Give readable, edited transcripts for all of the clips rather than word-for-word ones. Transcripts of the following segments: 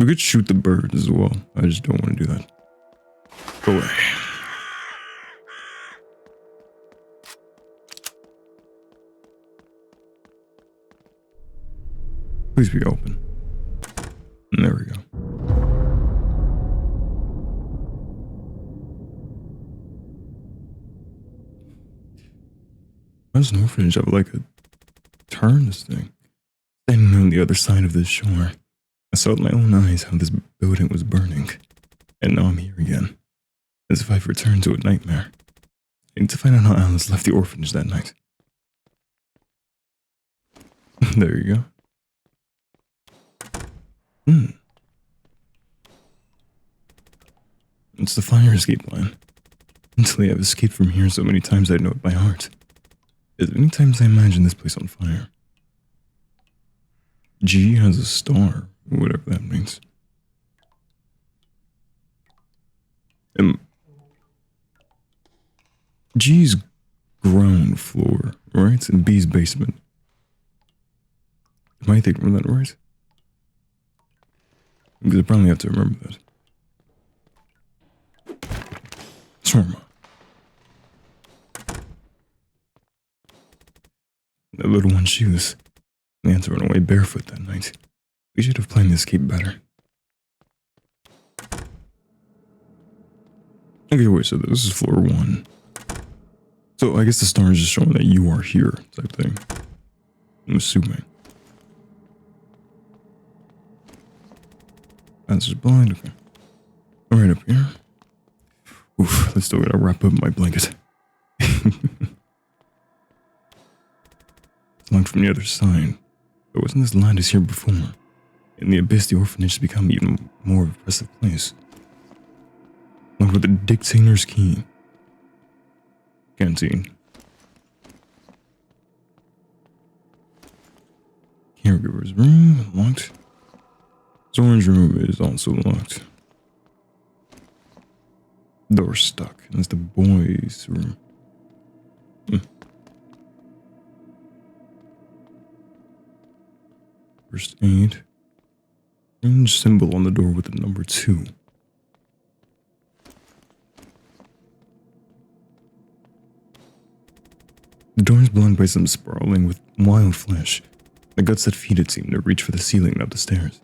We could shoot the birds as well. I just don't want to do that. Go away. Please be open. And there we go. Why does an orphanage have like a turn this thing? Standing on the other side of this shore, I saw with my own eyes how this building was burning. And now I'm here again. As if I've returned to a nightmare. I need to find out how Alice left the orphanage that night. There you go. It's the fire escape plan. Mentally, I've escaped from here so many times I know it by heart. As many times I imagine this place on fire. G has a star, whatever that means. G's ground floor, right? And B's basement. Am I thinking of that right? Because I probably have to remember that. Sorma. The little one's shoes. They had to run away barefoot that night. We should have planned the escape better. Okay, wait, so this is floor 1. So I guess the star is just showing that you are here, type thing. I'm assuming. That's just blind, okay. Alright, up here. Oof, let's still gotta wrap up my blanket. It's locked from the other side. But wasn't this lattice here before? In the abyss, the orphanage has become even more of a oppressive place. Locked with the dictator's key. Canteen. Caregiver's room, locked. Orange room is also locked. Door stuck. That's the boys' room. First aid. Orange symbol on the door with the number 2. The door is blocked by some sprawling with wild flesh. The guts that feed it seem to reach for the ceiling and up the stairs.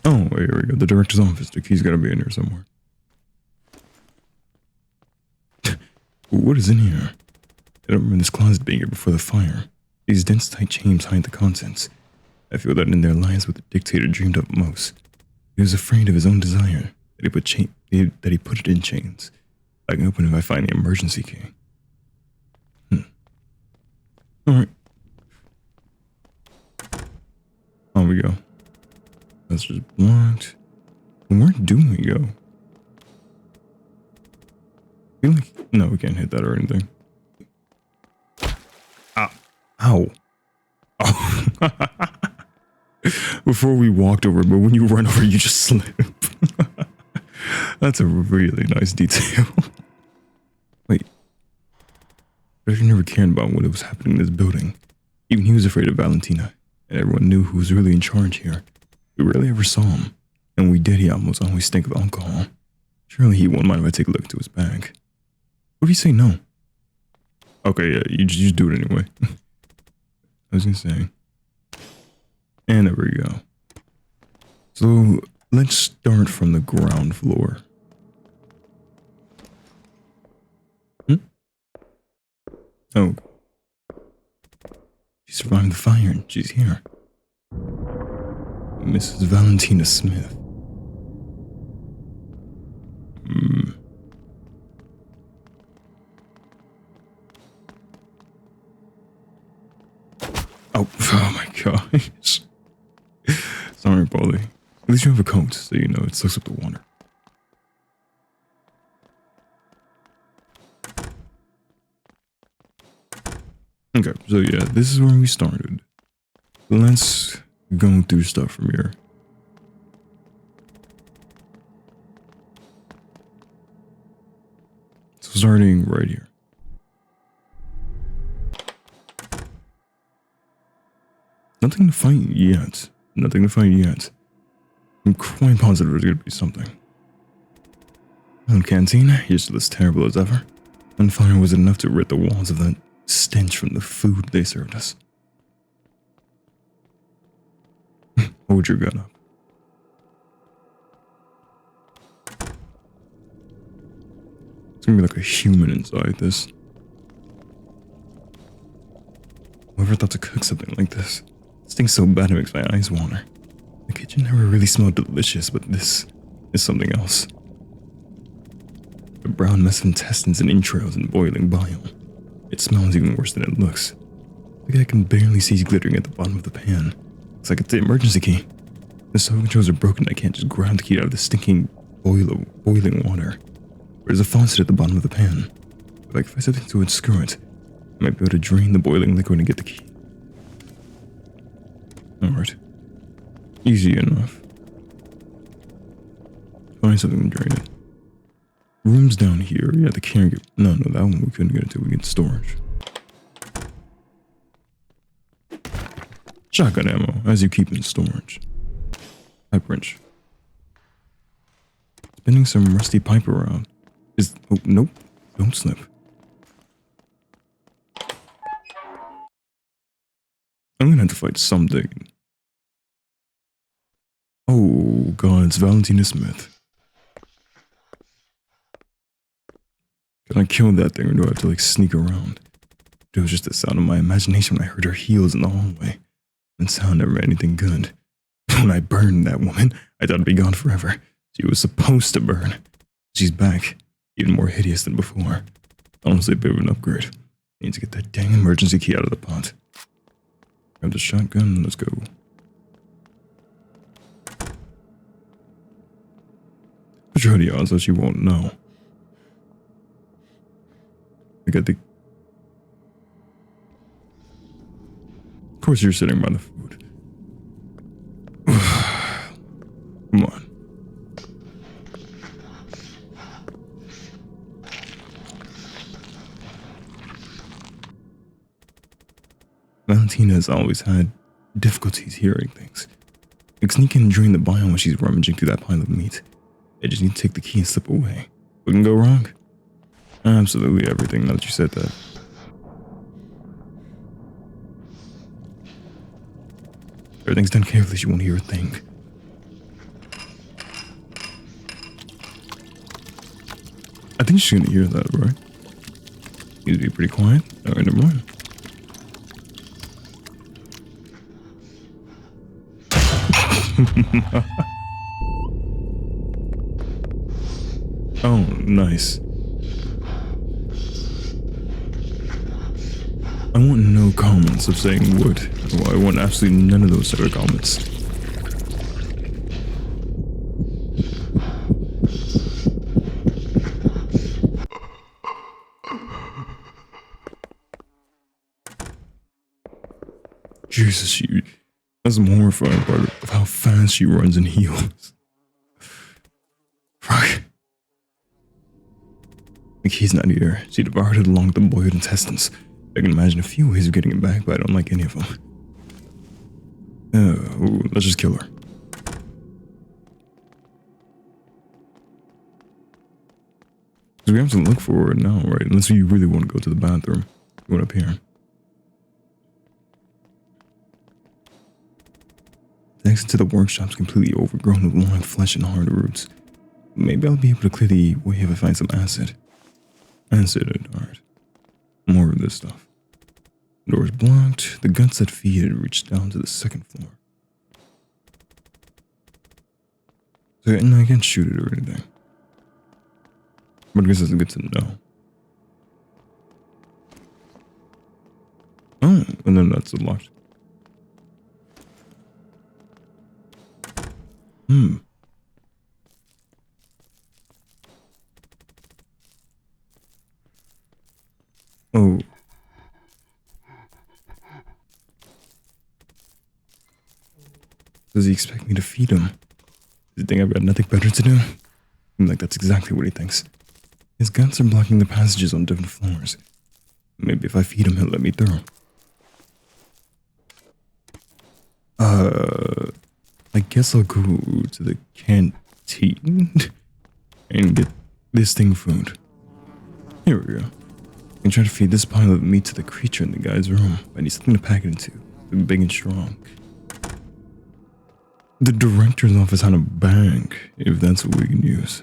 Oh, here we go. The director's office. The key's gotta be in here somewhere. What is in here? I don't remember this closet being here before the fire. These dense, tight chains hide the contents. I feel that in their lies what the dictator dreamed of most. He was afraid of his own desire, that he put it in chains. I can open it if I find the emergency key. Alright. On we go. That's just blocked. Where do we go? I feel like, no, we can't hit that or anything. Ow. Oh. Before we walked over, but when you run over, you just slip. That's a really nice detail. Wait. Frederick never cared about what was happening in this building. Even he was afraid of Valentina, and everyone knew who was really in charge here. We rarely ever saw him, and when we did, he almost always stank of alcohol. Surely he won't mind if I take a look into his bag. What if you say no? Okay, yeah, you just do it anyway. I was gonna say. And there we go. So, let's start from the ground floor. Oh. She survived the fire and she's here. Mrs. Valentina Smith. Oh my gosh. Sorry, Polly. At least you have a coat, so you know it soaks up the water. Okay, so yeah, this is where we started. Let's go through stuff from here. So starting right here. Nothing to fight yet. Nothing to fight yet. I'm quite positive there's gonna be something. Canteen, you're still as terrible as ever. And fire was enough to rid the walls of that stench from the food they served us. Hold your gun up. It's gonna be like a human inside this. Whoever thought to cook something like this? It stinks so bad it makes my eyes water. The kitchen never really smelled delicious, but this is something else. A brown mess of intestines and entrails and boiling bile. It smells even worse than it looks. The guy can barely see glittering at the bottom of the pan. It's like it's the emergency key. The stove controls are broken. I can't just grab the key out of the stinking boiling water. There's a faucet at the bottom of the pan. If I press something to unscrew it, I might be able to drain the boiling liquid and get the key. Alright. Easy enough. Find something to drain it. Rooms down here. Yeah, the caregiver. No, that one we couldn't get it till we get storage. Shotgun ammo, as you keep in storage. Pipe wrench. Spinning some rusty pipe around. Oh, nope. Don't slip. I'm gonna have to fight something. Oh god, it's Valentina Smith. Can I kill that thing or do I have to like sneak around? It was just the sound of my imagination when I heard her heels in the hallway. And sound never meant anything good. When I burned that woman, I thought it'd be gone forever. She was supposed to burn. She's back, even more hideous than before. Honestly, a bit of an upgrade. I need to get that dang emergency key out of the pot. Grab the shotgun, let's go. But sure the odds that she won't know. I got the... Of course you're sitting by the food. Come on. Valentina has always had difficulties hearing things. Like sneaking and drain the bile when she's rummaging through that pile of meat. I just need to take the key and slip away. What can go wrong? Absolutely everything, now that you said that. Everything's done carefully, she won't hear a thing. I think she's gonna hear that, right? Need to be pretty quiet. Alright, never mind. Oh, nice. I want no comments of saying wood. Well, I want absolutely none of those type of comments. Jesus, that's the horrifying part of how fast she runs and heals. Fuck. The key's not here. She devoured it along with the boiled intestines. I can imagine a few ways of getting it back, but I don't like any of them. Let's just kill her. Because we have to look for her now, right? Unless you really want to go to the bathroom. You went up here. The exit to the workshop's completely overgrown with long flesh and hard roots. Maybe I'll be able to clear the way if I find some acid. Acid, alright. More of this stuff. Door's blocked. The guts that feed it reach down to the second floor. So no, I can't shoot it or anything. But I guess it's good to know. Oh, and then that's locked. Oh. Does he expect me to feed him? Does he think I've got nothing better to do? I'm like, that's exactly what he thinks. His guts are blocking the passages on different floors. Maybe if I feed him, he'll let me through. I guess I'll go to the canteen and get this thing food. Here we go. I can try to feed this pile of meat to the creature in the guy's room. I need something to pack it into. Something big and strong. The director's office had a bank, if that's what we can use.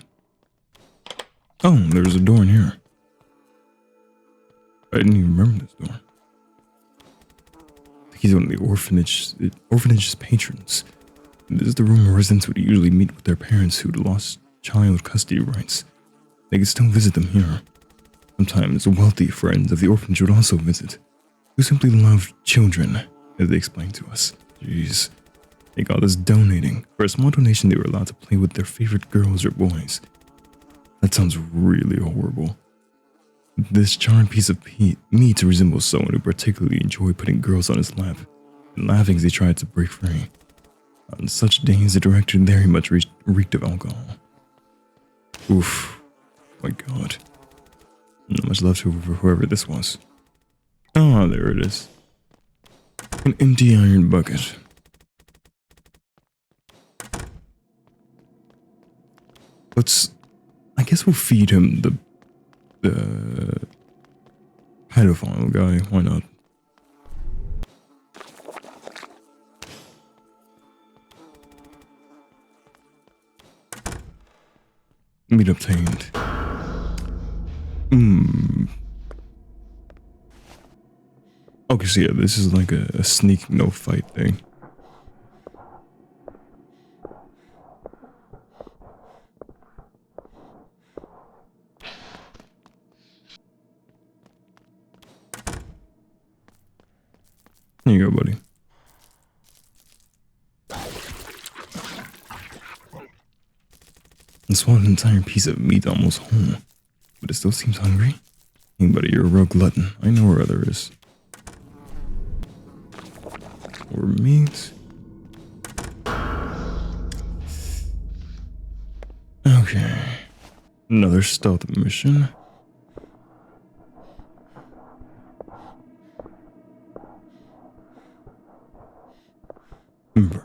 Oh, there's a door in here. I didn't even remember this door. I think he's one of the orphanage's patrons. This is the room where residents would usually meet with their parents who'd lost child custody rights. They could still visit them here. Sometimes wealthy friends of the orphanage would also visit, who simply loved children, as they explained to us. Jeez. They got us donating. For a small donation, they were allowed to play with their favorite girls or boys. That sounds really horrible. This charred piece of meat resembles someone who particularly enjoyed putting girls on his lap and laughing as he tried to break free. On such days, the director very much reeked of alcohol. Oof. My God. Not much love to whoever this was. Oh, there it is. An empty iron bucket. I guess we'll feed him the pedophile guy. Why not? Meat obtained. Okay, so yeah, this is like a sneak no fight thing. Here you go, buddy. I swallowed an entire piece of meat almost whole, but it still seems hungry. Hey, buddy, you're a real glutton. I know where other is. Or meat. Okay. Another stealth mission. Remember,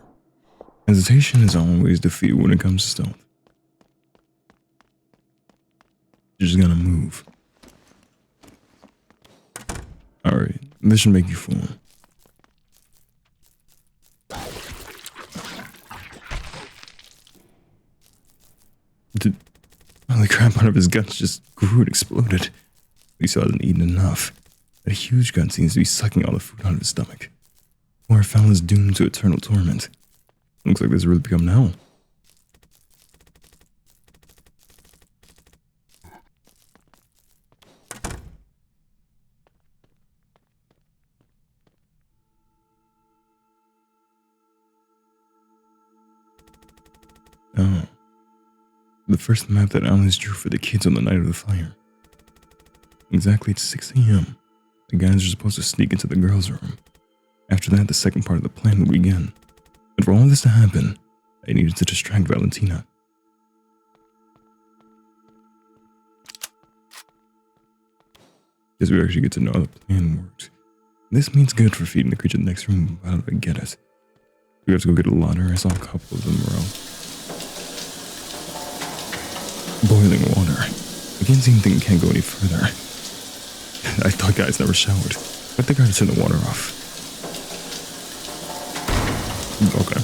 hesitation is always defeat when it comes to stealth. You're just gonna move. Alright, this should make you full. The crap out of his guts just grew and exploded. He still hasn't eaten enough. That huge gut seems to be sucking all the food out of his stomach. Poor fellow is doomed to eternal torment. Looks like this has really become hell. Oh. The first map that Alice drew for the kids on the night of the fire. Exactly at 6 a.m. The guys are supposed to sneak into the girls' room. After that, the second part of the plan would begin. But for all this to happen, I needed to distract Valentina. Because we actually get to know how the plan works. This means good for feeding the creature in the next room. How do I get it? We have to go get a ladder. I saw a couple of them around. Boiling water. I can't see anything can't go any further. I thought guys never showered. I think I had to turn the water off. Okay.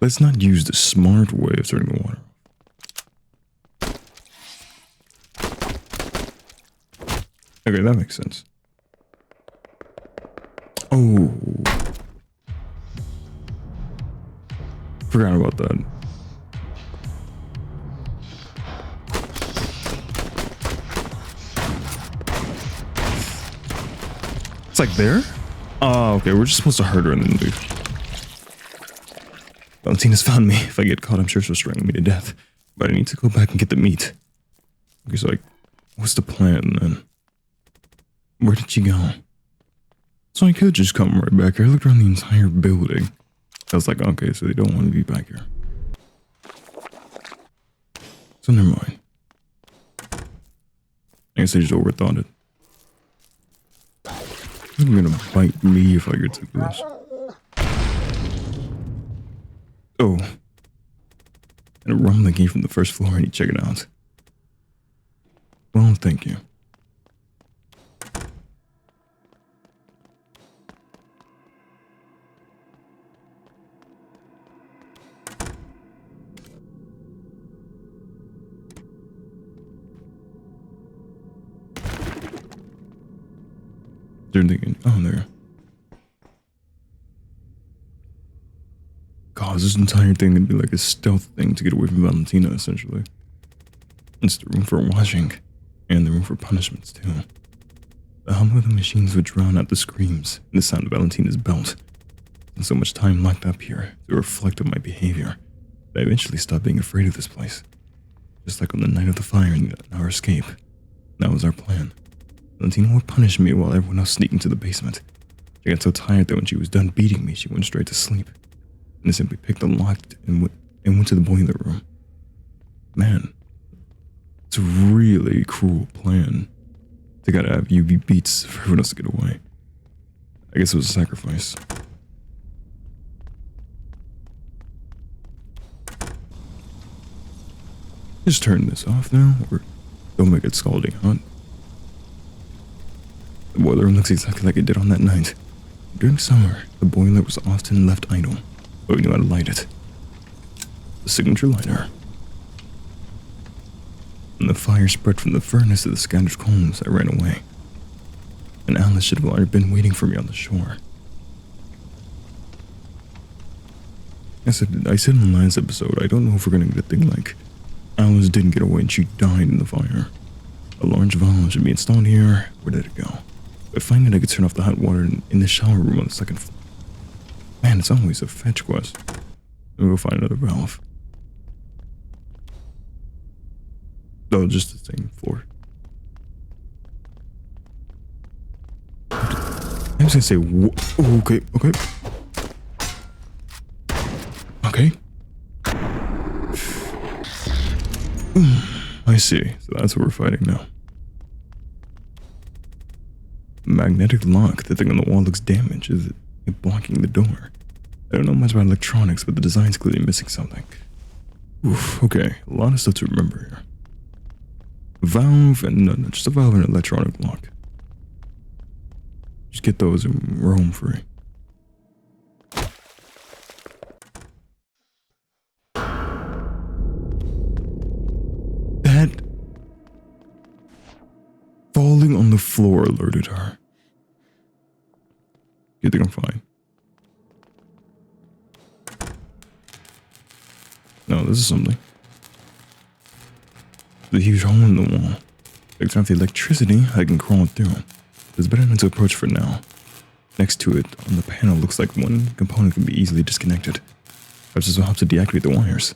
Let's not use the smart way of turning the water off. Okay, that makes sense. Oh. Forgot about that. It's like there? Oh, okay, we're just supposed to hurt her and then leave. Valentina's found me. If I get caught, I'm sure she'll strangle me to death. But I need to go back and get the meat. Okay, so like, what's the plan then? Where did she go? So I could just come right back here. I looked around the entire building. I was like, okay, so they don't want to be back here. So never mind. I guess I just overthought it. You're gonna bite me if I get too close. Oh. And a rumbling came from the first floor. I need to check it out. Well, thank you. They're thinking, oh, there. God, this entire thing would be like a stealth thing to get away from Valentina, essentially. It's the room for washing, and the room for punishments, too. The hum of the machines would drown out the screams and the sound of Valentina's belt. And so much time locked up here to reflect on my behavior that I eventually stopped being afraid of this place. Just like on the night of the fire and our escape. That was our plan. Valentina would punish me while everyone else sneaked into the basement. She got so tired that when she was done beating me, she went straight to sleep. And I simply picked the lock and went to the boiler room. Man, it's a really cruel plan. They gotta have UV beats for everyone else to get away. I guess it was a sacrifice. Just turn this off now, or don't make it scalding hot. The boiler room looks exactly like it did on that night. During summer, the boiler was often left idle, but we knew how to light it. The signature lighter. When the fire spread from the furnace to the scattered coals, I ran away. And Alice should have already been waiting for me on the shore. I said in the last episode, I don't know if we're gonna get a thing like Alice didn't get away and she died in the fire. A large valve should be installed here. Where did it go? I find that I could turn off the hot water in the shower room on the second floor. Man, it's always a fetch quest. We'll go find another valve. Oh, just the same floor. I was gonna say, oh, okay. Okay. I see. So that's what we're fighting now. Magnetic lock. The thing on the wall looks damaged. Is it blocking the door? I don't know much about electronics, but the design's clearly missing something. Oof, okay. A lot of stuff to remember here. Valve and no, just a valve and an electronic lock. Just get those and we're home free. That falling on the floor alerted her. You think I'm fine? No, this is something. The huge hole in the wall. Like turn off the electricity, I can crawl through. There's better not to approach for now. Next to it, on the panel, looks like one component can be easily disconnected. Perhaps this will help to deactivate the wires.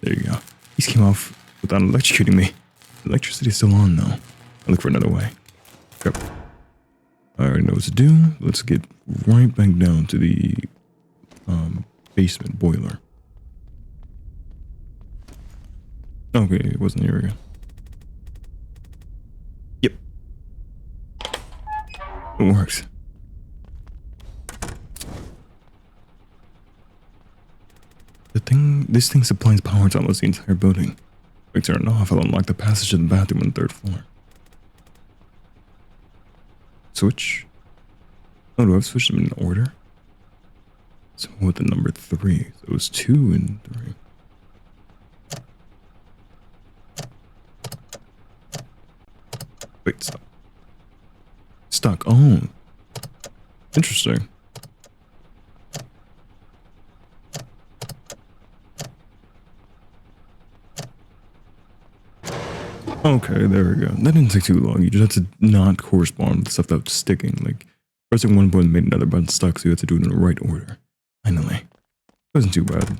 There you go. These came off without electrocuting me. The electricity's still on though. I'll look for another way. Yep. I already know what to do. Let's get right back down to the basement boiler. Okay, it wasn't here again. Yep. It works. This thing supplies power to almost the entire building. If I turn it off, I'll unlock the passage to the bathroom on the 3rd floor. Switch. Oh, do I have to switch them in order? So with the number 3. So it was 2 and 3. Wait, stop. Stuck. Oh. Interesting. Okay, there we go. That didn't take too long. You just had to not correspond with the stuff that was sticking. Like, pressing one button made another button stuck, so you had to do it in the right order. Finally. It wasn't too bad.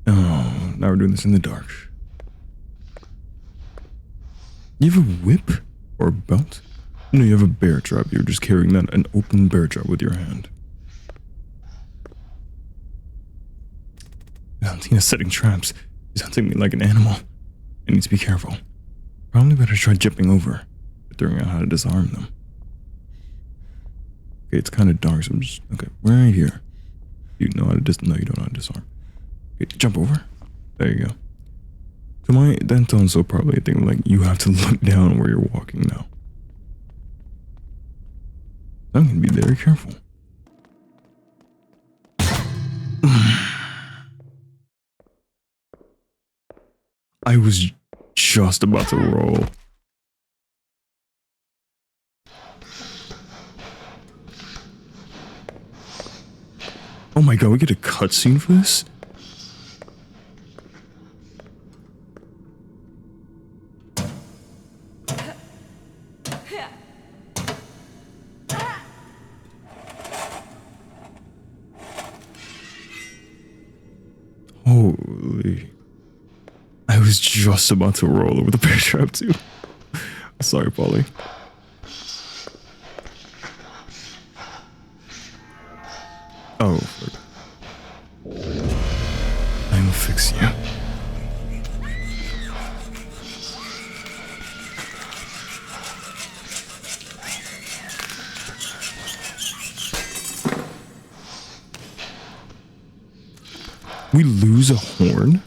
Oh, now we're doing this in the dark. You have a whip? Or a belt? No, you have a bear trap. You're just carrying that, an open bear trap with your hand. Valentina's setting traps. She's hunting me like an animal. I need to be careful. Probably better try jumping over, figuring out how to disarm them. Okay, it's kind of dark, so I'm just... Okay, right here. You know how to no, you don't know how to disarm. Okay, jump over. There you go. So my Denton's so probably a thing like you have to look down where you're walking now. I'm gonna be very careful. I was just about to roll. Oh my god, we get a cutscene for this? Holy. I was just about to roll over the bear trap too. Sorry, Polly. Oh, fuck. I will fix you. We lose a horn?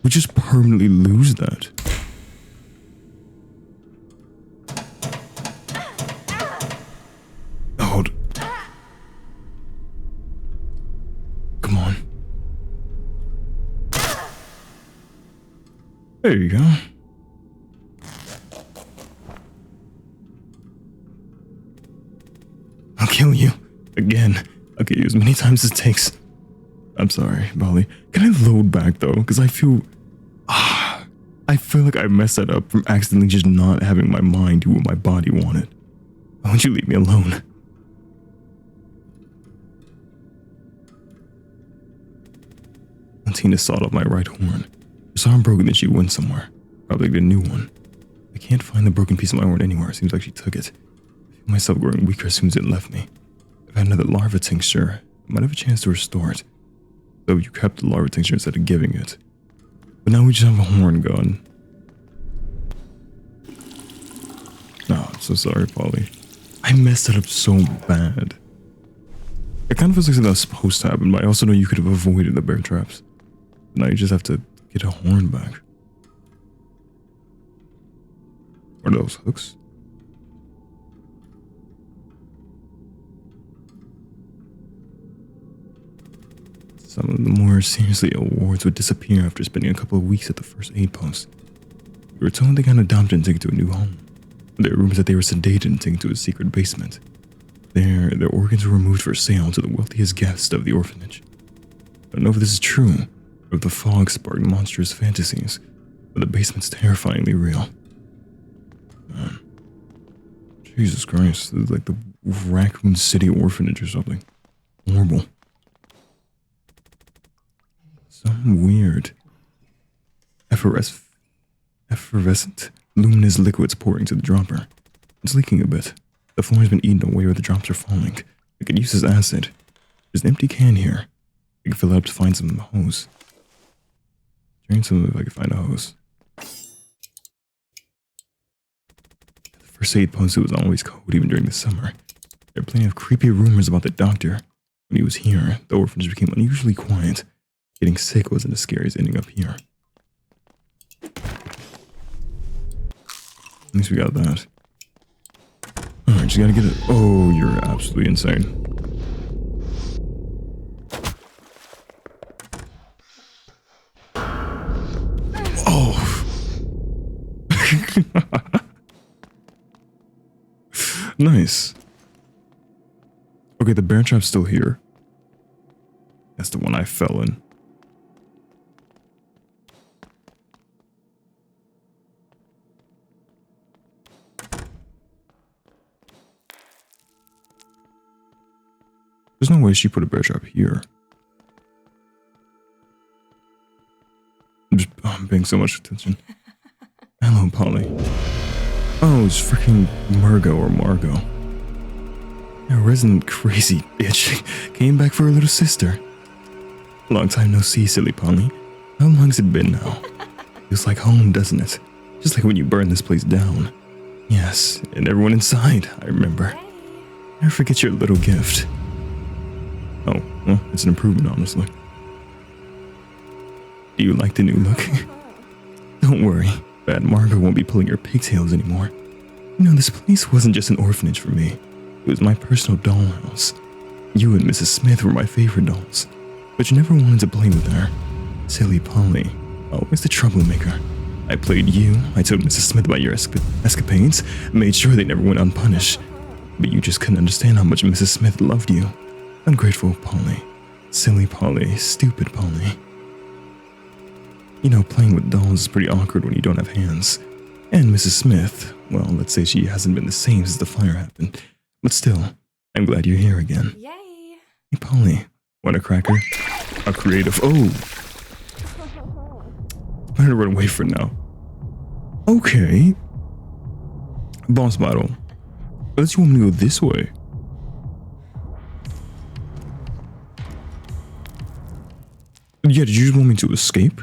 We just permanently lose that. Hold. Come on. There you go. I'll kill you. Again. I'll kill you as many times as it takes. I'm sorry, Molly. Can I load back though? Because I feel like I messed that up from accidentally just not having my mind do what my body wanted. Why won't you leave me alone? Tina sawed off my right horn. Her saw arm broken, then she went somewhere. Probably get a new one. I can't find the broken piece of my horn anywhere. It seems like she took it. I feel myself growing weaker as soon as it left me. If I had another larva tincture, I might have a chance to restore it. So you kept the larva tincture instead of giving it. But now we just have a horn gun. No, I'm so sorry, Polly. I messed it up so bad. It kind of feels like something that was supposed to happen, but I also know you could have avoided the bear traps. Now you just have to get a horn back. What are those hooks? Some of the more seriously ill wards would disappear after spending a couple of weeks at the first aid post. We were told they got adopted and taken to a new home. There are rumors that they were sedated and taken to a secret basement. There, their organs were removed for sale to the wealthiest guests of the orphanage. I don't know if this is true, or if the fog sparked monstrous fantasies, but the basement's terrifyingly real. Man. Jesus Christ, this is like the Raccoon City Orphanage or something. Horrible. Some weird, effervescent, luminous liquids pouring to the dropper. It's leaking a bit. The floor has been eaten away where the drops are falling. I could use this acid. There's an empty can here. I can fill it up to find some hose. Drain some if I can find a hose. The first aid post was always cold even during the summer. There are plenty of creepy rumors about the doctor. When he was here, the orphanage became unusually quiet. Getting sick wasn't as scary as ending up here. At least we got that. Alright, just gotta get it. Oh, you're absolutely insane. Oh. Nice. Okay, the bear trap's still here. That's the one I fell in. There's no way she put a bear trap here. I'm paying so much attention. Hello, Polly. Oh, it's freaking Margot or Margot. That resident crazy bitch came back for her little sister. Long time no see, silly Polly. How long's it been now? Feels like home, doesn't it? Just like when you burned this place down. Yes, and everyone inside, I remember. Never forget your little gift. Oh, well, it's an improvement, honestly. Do you like the new look? Don't worry, Bad Margot won't be pulling your pigtails anymore. You know, this place wasn't just an orphanage for me. It was my personal dollhouse. You and Mrs. Smith were my favorite dolls, but you never wanted to play with her. Silly Polly, always the troublemaker. I played you, I told Mrs. Smith about your escapades, made sure they never went unpunished. But you just couldn't understand how much Mrs. Smith loved you. Ungrateful Polly. Silly Polly, stupid Polly. You know, playing with dolls is pretty awkward when you don't have hands. And Mrs. Smith, well, let's say she hasn't been the same since the fire happened. But still, I'm glad you're here again. Yay! Hey, Polly, want a cracker? A creative. Oh! Better run away for now. Okay. Boss battle. Unless you want me to go this way. Yeah, did you just want me to escape?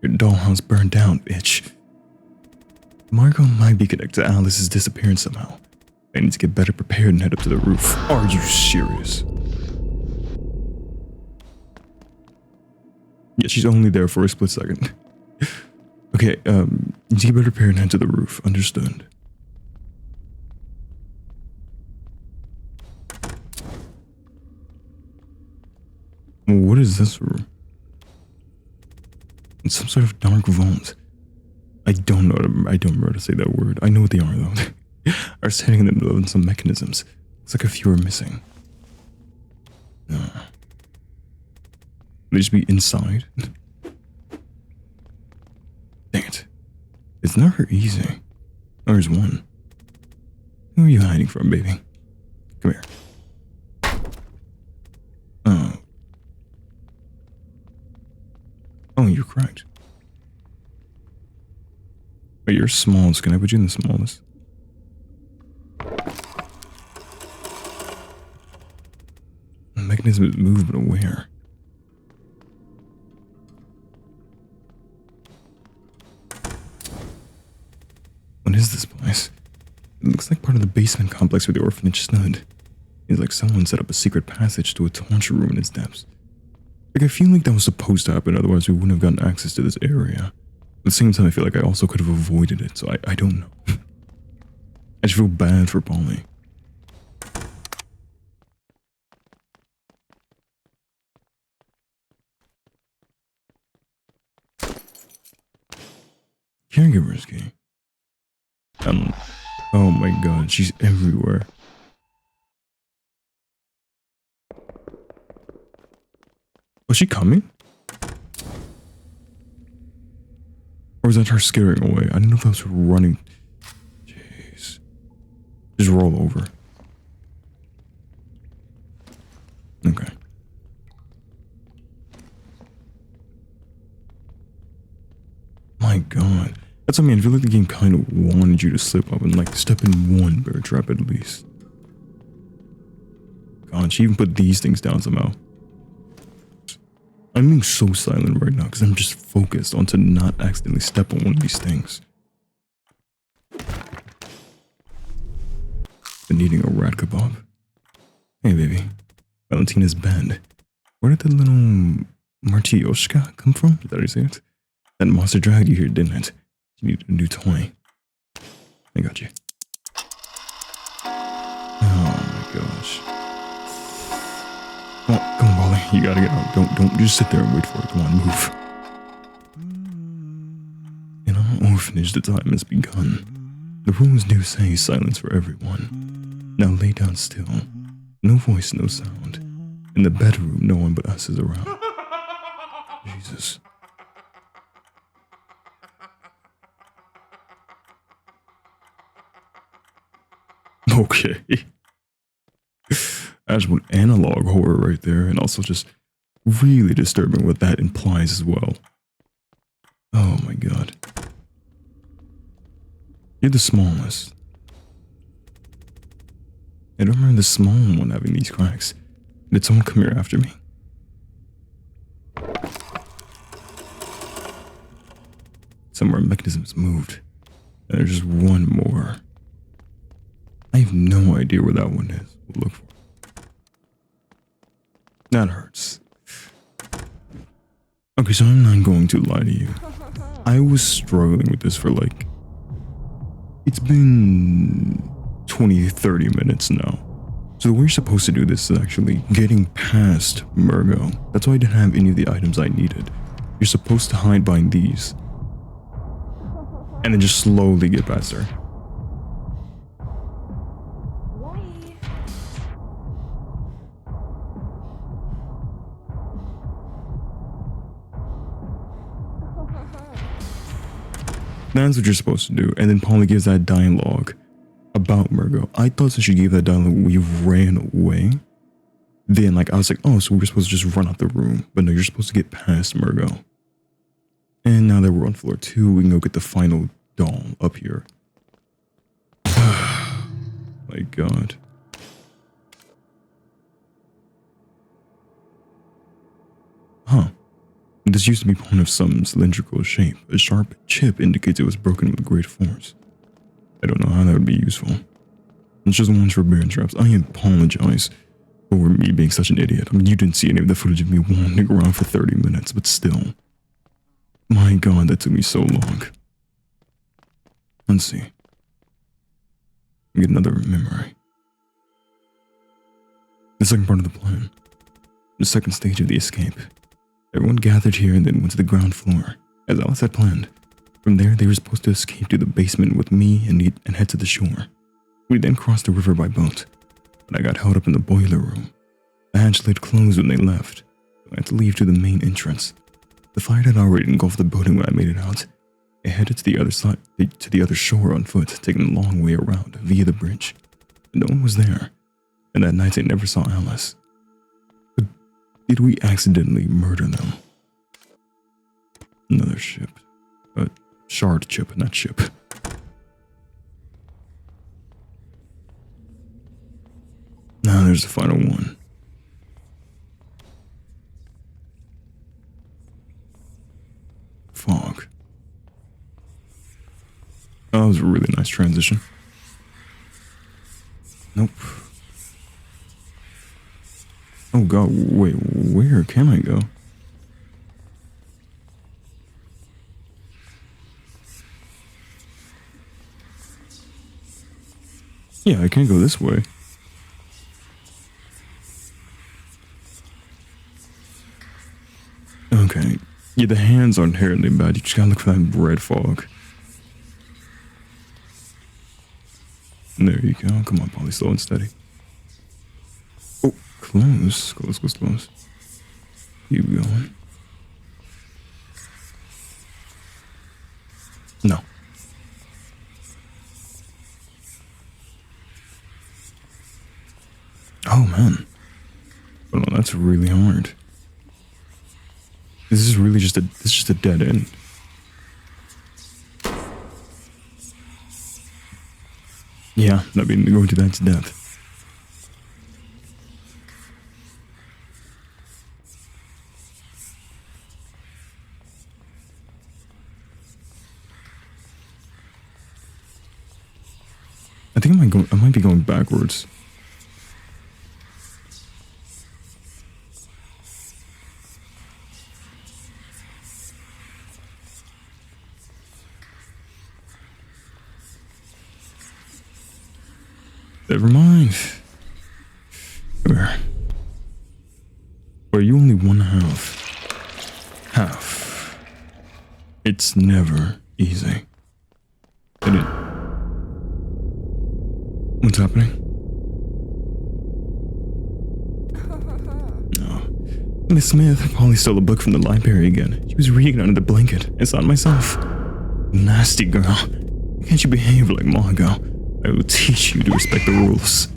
Your dollhouse burned down, bitch. Margot might be connected to Alice's disappearance somehow. I need to get better prepared and head up to the roof. Are you serious? Yeah, she's only there for a split second. Okay, need to get better prepared and head to the roof. Understood. What is this room? It's some sort of dark vault. I don't remember how to say that word. I know what they are though. Are standing in the middle of some mechanisms. It's like a few are missing. They just be inside. Dang it. It's never easy. There's one. Who are you hiding from, baby? Come here. Oh, you're correct. But you're small, so can I put you in the smallest? The mechanism is movement aware. What is this place? It looks like part of the basement complex where the orphanage stood. It's like someone set up a secret passage to a torture room in its depths. Like, I feel like that was supposed to happen, otherwise we wouldn't have gotten access to this area. At the same time, I feel like I also could have avoided it, so I don't know. I just feel bad for Polly. Caregiver's key. Oh my god, she's everywhere. Was she coming? Or was that her scaring away? I didn't know if that was her running. Jeez. Just roll over. Okay. My god. That's what I mean. I feel like the game kind of wanted you to slip up and like step in one bear trap at least. God, she even put these things down somehow. I'm being so silent right now because I'm just focused on to not accidentally step on one of these things. Been eating a rat kebab. Hey baby, Valentina's bed. Where did the little Martyoshka come from? Is that how you say it? That monster dragged you here, didn't it? You need a new toy. I got you. Oh my gosh. Come on, Polly. You gotta get out. Don't just sit there and wait for it. Come on, move. In our orphanage, the time has begun. The rules do say silence for everyone. Now lay down still. No voice, no sound. In the bedroom, no one but us is around. Jesus. Okay. That's one analog horror right there, and also just really disturbing what that implies as well. Oh my god. You're the smallest. I don't remember the small one having these cracks. Did someone come here after me? Somewhere mechanisms moved. And there's just one more. I have no idea where that one is. We'll look for it. That hurts. Okay, so I'm not going to lie to you. I was struggling with this for like... It's been 20, 30 minutes now. So the way you're supposed to do this is actually getting past Murgo. That's why I didn't have any of the items I needed. You're supposed to hide behind these. And then just slowly get past her. That's what you're supposed to do. And then Polly gives that dialogue about Murgo. I thought since she gave that dialogue, we ran away. Then, like, I was like, oh, so we're supposed to just run out the room. But no, you're supposed to get past Murgo. And now that we're on floor 2, we can go get the final doll up here. My God. Huh. This used to be part of some cylindrical shape. A sharp chip indicates it was broken with great force. I don't know how that would be useful. It's just ones for bear traps. I apologize for me being such an idiot. I mean, you didn't see any of the footage of me wandering around for 30 minutes, but still. My God, that took me so long. Let's see. Get another memory. The second part of the plan. The second stage of the escape. Everyone gathered here and then went to the ground floor, as Alice had planned. From there, they were supposed to escape to the basement with me and head to the shore. We then crossed the river by boat, but I got held up in the boiler room. The hatch lid closed when they left, so I had to leave to the main entrance. The fire had already engulfed the building when I made it out. I headed to the other side, to the other shore on foot, taking a long way around via the bridge. But no one was there, and that night I never saw Alice. Did we accidentally murder them? Another ship. A shard chip, not ship. Now there's the final one. Fog. Oh, that was a really nice transition. Nope. Oh God, wait, where can I go? Yeah, I can't go this way. Okay. Yeah, the hands aren't inherently bad. You just gotta look for that red fog. And there you go. Come on, Polly, slow and steady. Oh, close. Close. Keep going. No. Oh, man. Oh, no, that's really hard. This is really just a dead end. Yeah, I mean, going to that's death. I think I might be going backwards. Never mind. Come here. Are you only one half? It's never easy. What's happening? No. Miss Smith, Polly stole a book from the library again. She was reading under the blanket. I saw it myself. Nasty girl. Can't you behave like Margot? I will teach you to respect the rules.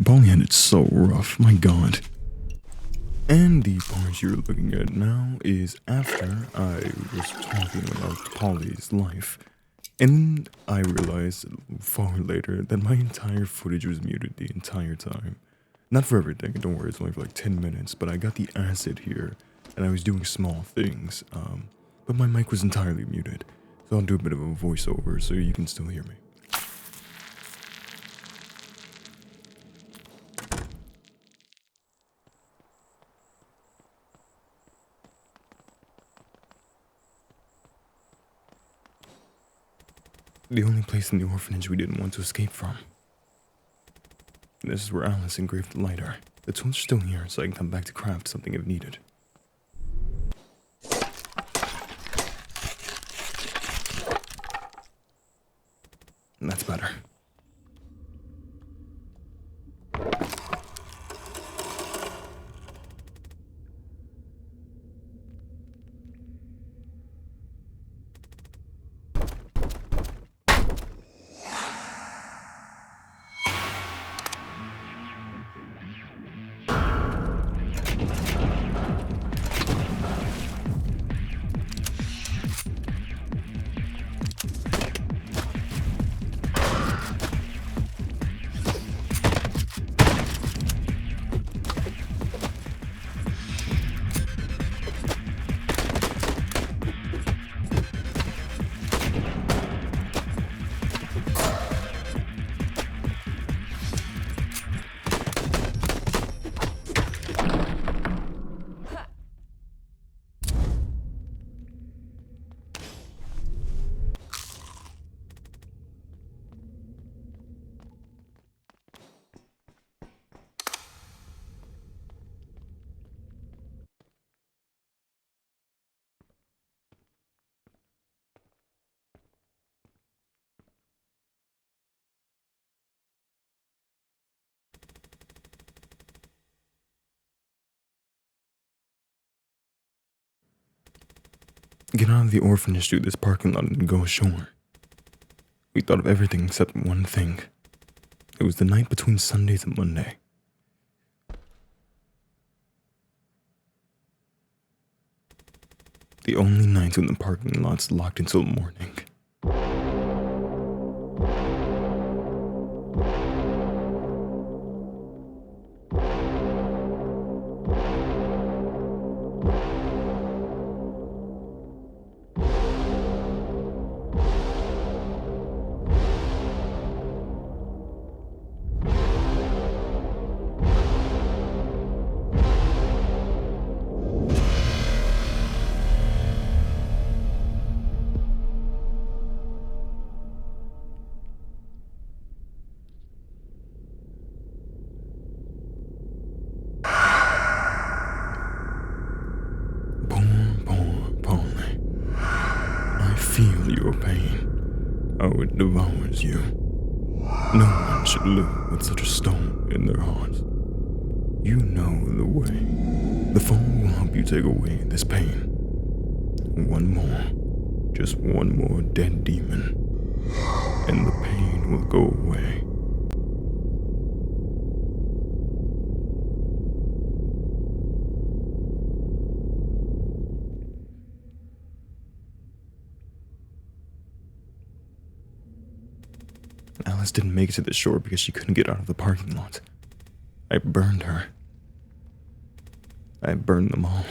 Polly had it so rough, my God. And the part you're looking at now is after I was talking about Polly's life. And I realized far later that my entire footage was muted the entire time. Not for everything, don't worry, it's only for like 10 minutes, but I got the acid here, and I was doing small things, but my mic was entirely muted, so I'll do a bit of a voiceover so you can still hear me. The only place in the orphanage we didn't want to escape from. This is where Alice engraved the lighter. The tools are still here, so I can come back to craft something if needed. And that's better. Get out of the orphanage through this parking lot and go ashore. We thought of everything except one thing. It was the night between Sunday to Monday. The only night when the parking lot's locked until morning. Feel your pain, how it devours you. No one should live with such a stone in their hearts. You know the way. The phone will help you take away this pain. One more, just one more dead demon, and the pain will go away. Alice didn't make it to the shore because she couldn't get out of the parking lot. I burned her. I burned them all.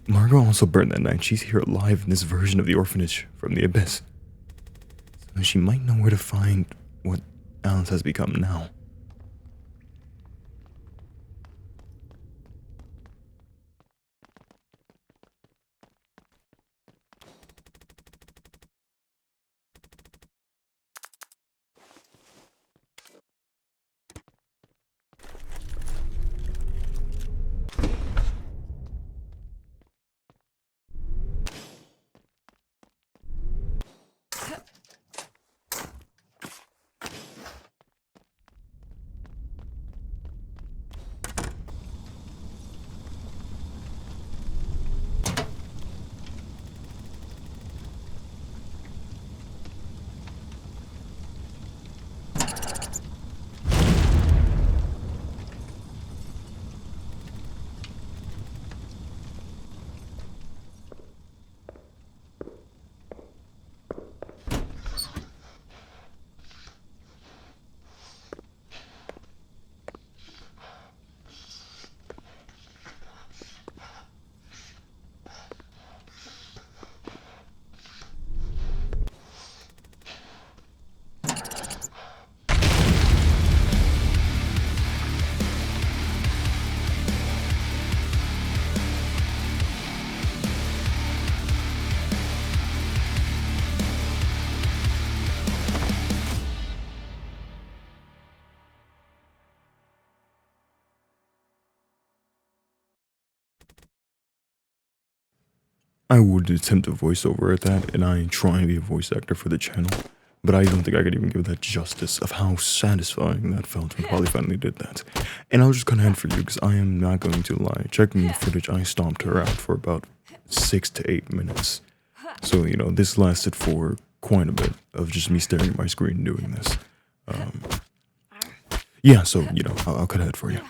Margot also burned that night. She's here alive in this version of the orphanage from the abyss. So she might know where to find what Alice has become now. I would attempt a voiceover at that, and I ain't trying to be a voice actor for the channel, but I don't think I could even give that justice of how satisfying that felt when Polly finally did that. And I'll just gonna end for you, because I am not going to lie. Checking the footage, I stomped her out for about 6 to 8 minutes. So, you know, this lasted for quite a bit of just me staring at my screen doing this. Yeah, so, you know, I'll cut ahead for you.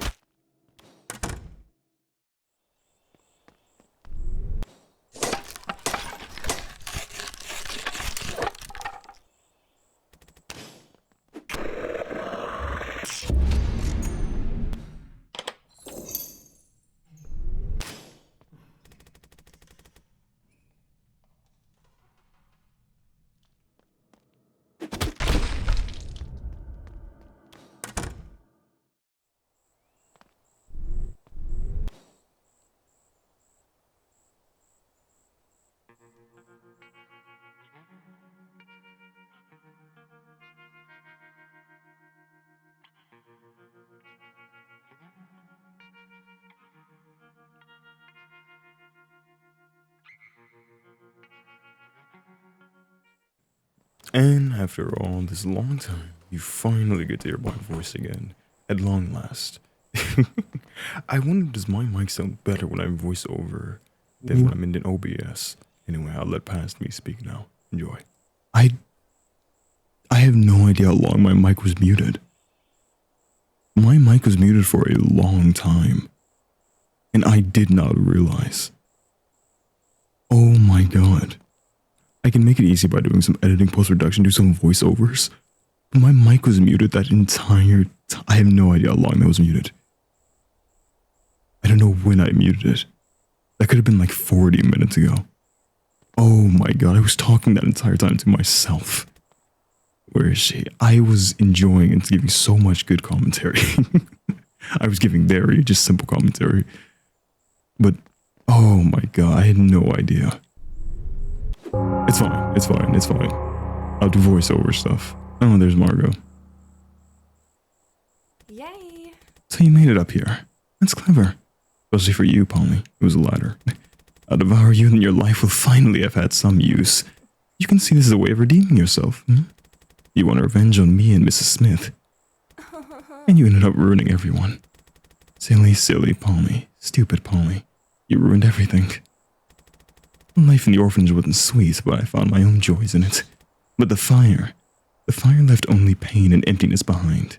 And after all this long time, you finally get to hear my voice again, at long last. I wonder, does my mic sound better when I voice over than when I'm in an OBS? Anyway, I'll let past me speak now. Enjoy. I have no idea how long my mic was muted. My mic was muted for a long time, and I did not realize. Oh my god. I can make it easy by doing some editing, post-production, do some voiceovers. But my mic was muted that entire time. I have no idea how long that was muted. I don't know when I muted it. That could have been like 40 minutes ago. Oh my god, I was talking that entire time to myself. Where is she? I was enjoying and giving so much good commentary. I was giving very just simple commentary. But, oh my god, I had no idea. It's fine, it's fine, it's fine. I'll do voiceover stuff. Oh, there's Margot. Yay! So you made it up here. That's clever. Especially for you, Polly. It was a ladder. I'll devour you and your life will finally have had some use. You can see this as a way of redeeming yourself. You want revenge on me and Mrs. Smith. And you ended up ruining everyone. Silly, silly Polly. Stupid Polly. You ruined everything. Life in the orphanage wasn't sweet, but I found my own joys in it. But the fire left only pain and emptiness behind.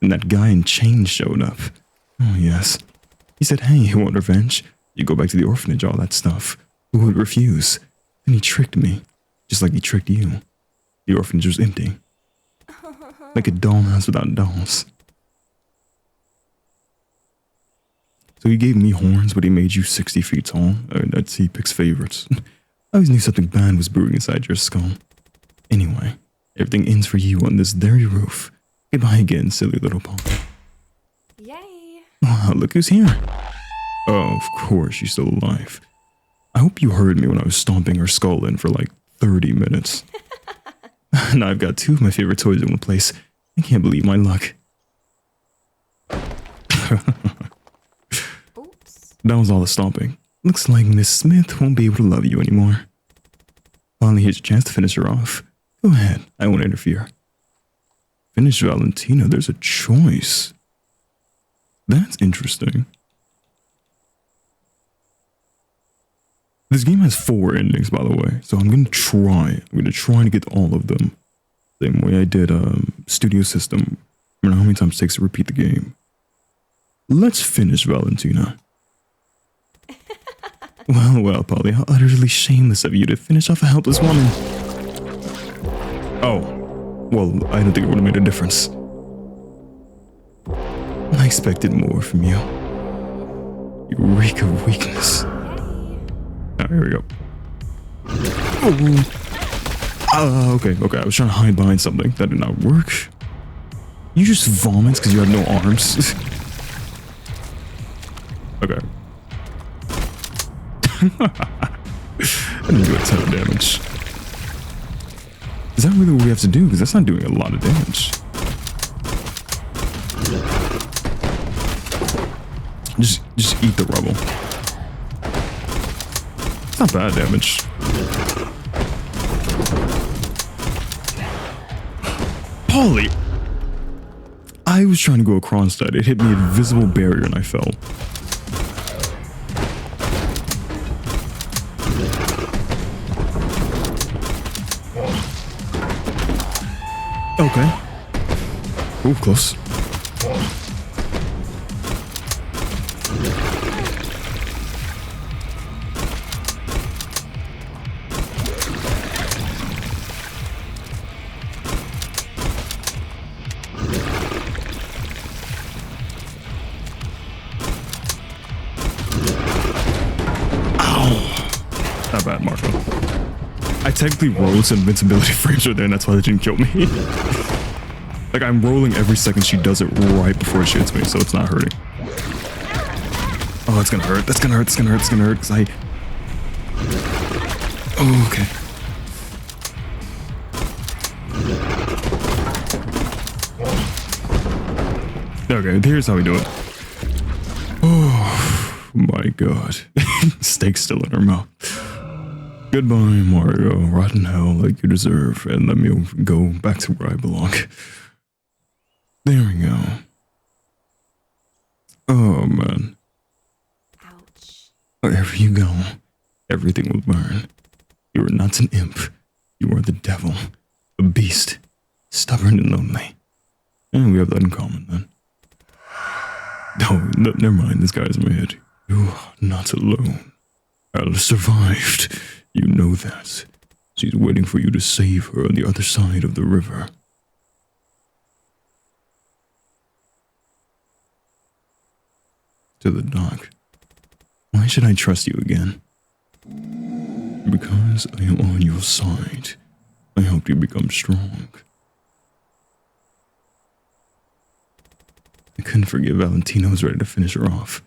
And that guy in chains showed up. Oh yes. He said, hey, you want revenge? You go back to the orphanage, all that stuff. Who would refuse? Then he tricked me, just like he tricked you. The orphanage was empty. Like a dollhouse without dolls. So he gave me horns, but he made you 60 feet tall. That's he picks favorites. I always knew something bad was brewing inside your skull. Anyway, everything ends for you on this very roof. Goodbye again, silly little Paul. Yay! Wow, look who's here. Oh, of course, she's still alive. I hope you heard me when I was stomping her skull in for like 30 minutes. Now I've got two of my favorite toys in one place. I can't believe my luck. Oops. That was all the stomping. Looks like Miss Smith won't be able to love you anymore. Finally, here's a chance to finish her off. Go ahead, I won't interfere. Finish Valentina, there's a choice. That's interesting. This game has 4 endings, by the way, so I'm gonna try to get all of them. Same way I did Studio System. I don't know how many times it takes to repeat the game. Let's finish Valentina. Well, Polly, how utterly shameless of you to finish off a helpless woman. Oh, well, I don't think it would have made a difference. I expected more from you. You reek of weakness. Oh, here we go. Okay, I was trying to hide behind something. That did not work. You just vomit because you have no arms. Okay. I didn't do a ton of damage. Is that really what we have to do? Because that's not doing a lot of damage. Just eat the rubble. It's not bad damage. Holy! I was trying to go across that. It hit me invisible barrier and I fell. Okay. Ooh, close. Not bad, Marco. I technically rolled some invincibility frames right there, and that's why they didn't kill me. Like, I'm rolling every second she does it right before she hits me, so it's not hurting. Oh, that's gonna hurt. That's gonna hurt. That's gonna hurt. That's gonna hurt. Because I... Oh, okay. Okay, here's how we do it. Oh, my God. Steak still in her mouth. Goodbye, Mario. Rot in hell like you deserve, and let me go back to where I belong. There we go. Oh, man. Ouch. Wherever you go, everything will burn. You are not an imp. You are the devil. A beast. Stubborn and lonely. And we have that in common, then. Oh, no, never mind. This guy's in my head. You are not alone. Alice survived. You know that. She's waiting for you to save her on the other side of the river. To the dock. Why should I trust you again? Because I am on your side. I helped you become strong. I couldn't forget Valentina was ready to finish her off.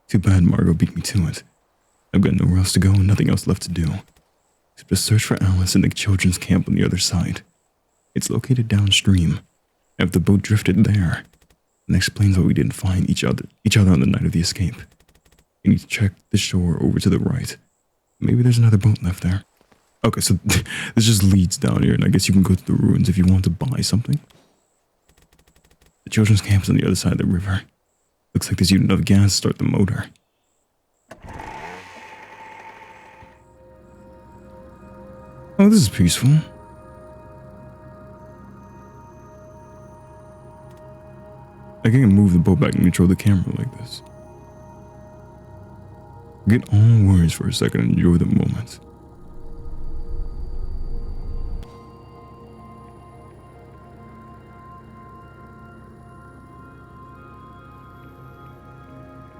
Too bad Margot beat me to it. I've got nowhere else to go and nothing else left to do. Except to search for Alice in the children's camp on the other side. It's located downstream. If the boat drifted there, and explains why we didn't find each other on the night of the escape. You need to check the shore over to the right. Maybe there's another boat left there. Okay, so this just leads down here, and I guess you can go to the ruins if you want to buy something. The children's camp's on the other side of the river. Looks like there's even enough gas to start the motor. Oh, this is peaceful. I can move the boat back and control the camera like this. Forget all worries for a second and enjoy the moment.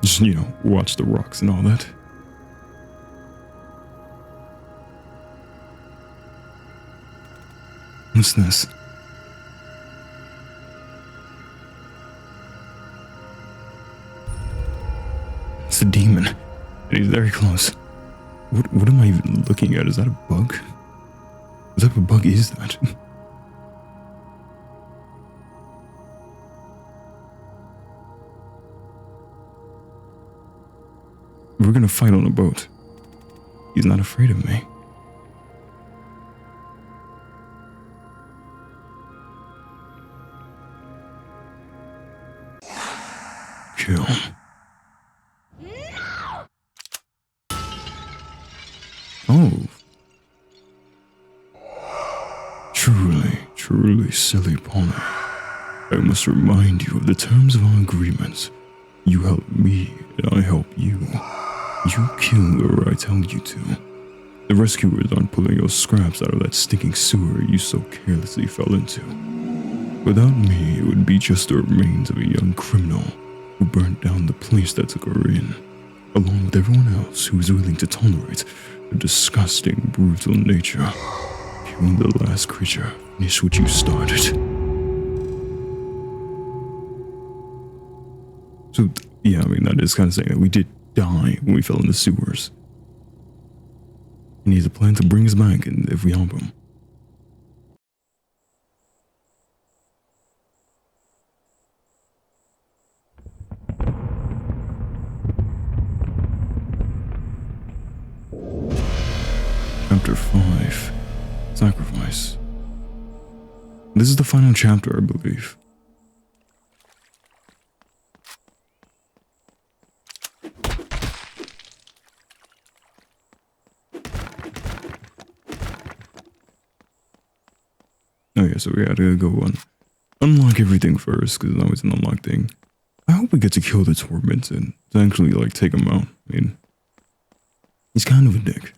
Just, you know, watch the rocks and all that. What's this? It's a demon, and he's very close. What am I even looking at? Is that a bug? What type of bug is that? We're gonna fight on a boat. He's not afraid of me. Kill. Oh. Truly silly pony. I must remind you of the terms of our agreements. You help me, and I help you. You kill whoever I tell you to. The rescuers aren't pulling your scraps out of that stinking sewer you so carelessly fell into. Without me, it would be just the remains of a young criminal who burnt down the place that took her in, along with everyone else who was willing to tolerate her disgusting, brutal nature. Killing the last creature, finish what you started. So, yeah, I mean, that is kind of saying that we did die when we fell in the sewers. And he has a plan to bring us back and if we help him. Chapter 5. Sacrifice. This is the final chapter, I believe. Oh yeah, so we gotta go on. Unlock everything first, because now it's an unlocked thing. I hope we get to kill the tormented. To actually, like, take him out. I mean, he's kind of a dick.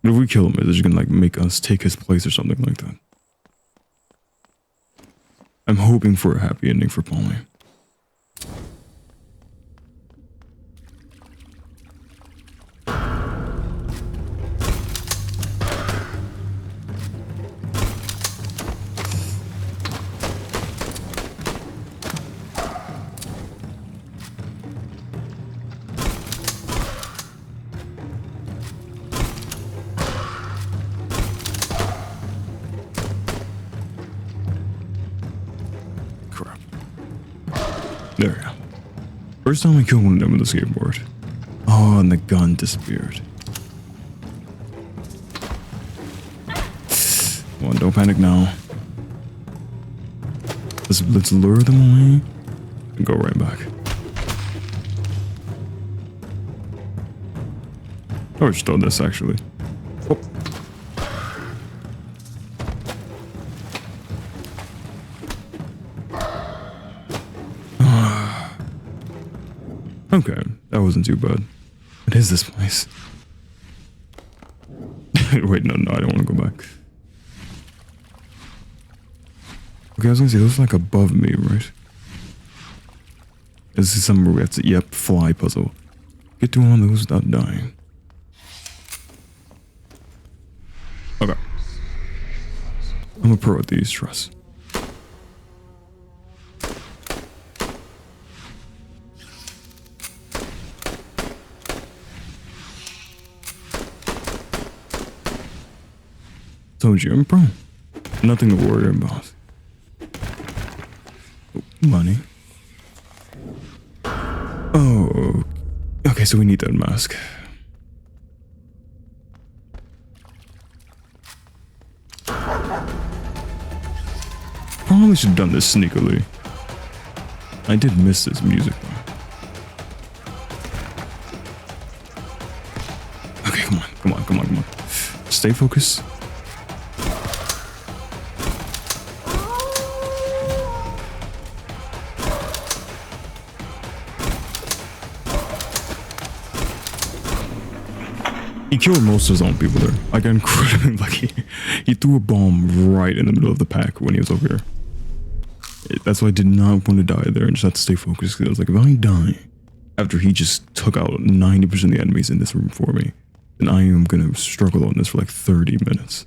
But if we kill him, is he gonna, like, make us take his place or something like that? I'm hoping for a happy ending for Polly. There we go. First time we killed one of them with a skateboard. Oh, and the gun disappeared. Come on, don't panic now. Let's lure them away and go right back. Oh, just throw this actually. Oh. Okay, that wasn't too bad. What is this place? Wait, no, I don't want to go back. Okay, I was gonna say, those are like above me, right? This is somewhere we have to, yep, fly puzzle. Get to one of those without dying. Okay. I'm a pro at these, trust. Told you, I'm pro. Nothing to worry about. Oh, money. Oh, okay, so we need that mask. Probably should have done this sneakily. I did miss this music though. Okay, come on. Stay focused. He killed most of his own people there. I got incredibly lucky. He threw a bomb right in the middle of the pack when he was over here. That's why I did not want to die there and just have to stay focused. Because I was like, if I die after he just took out 90% of the enemies in this room for me, then I am going to struggle on this for like 30 minutes.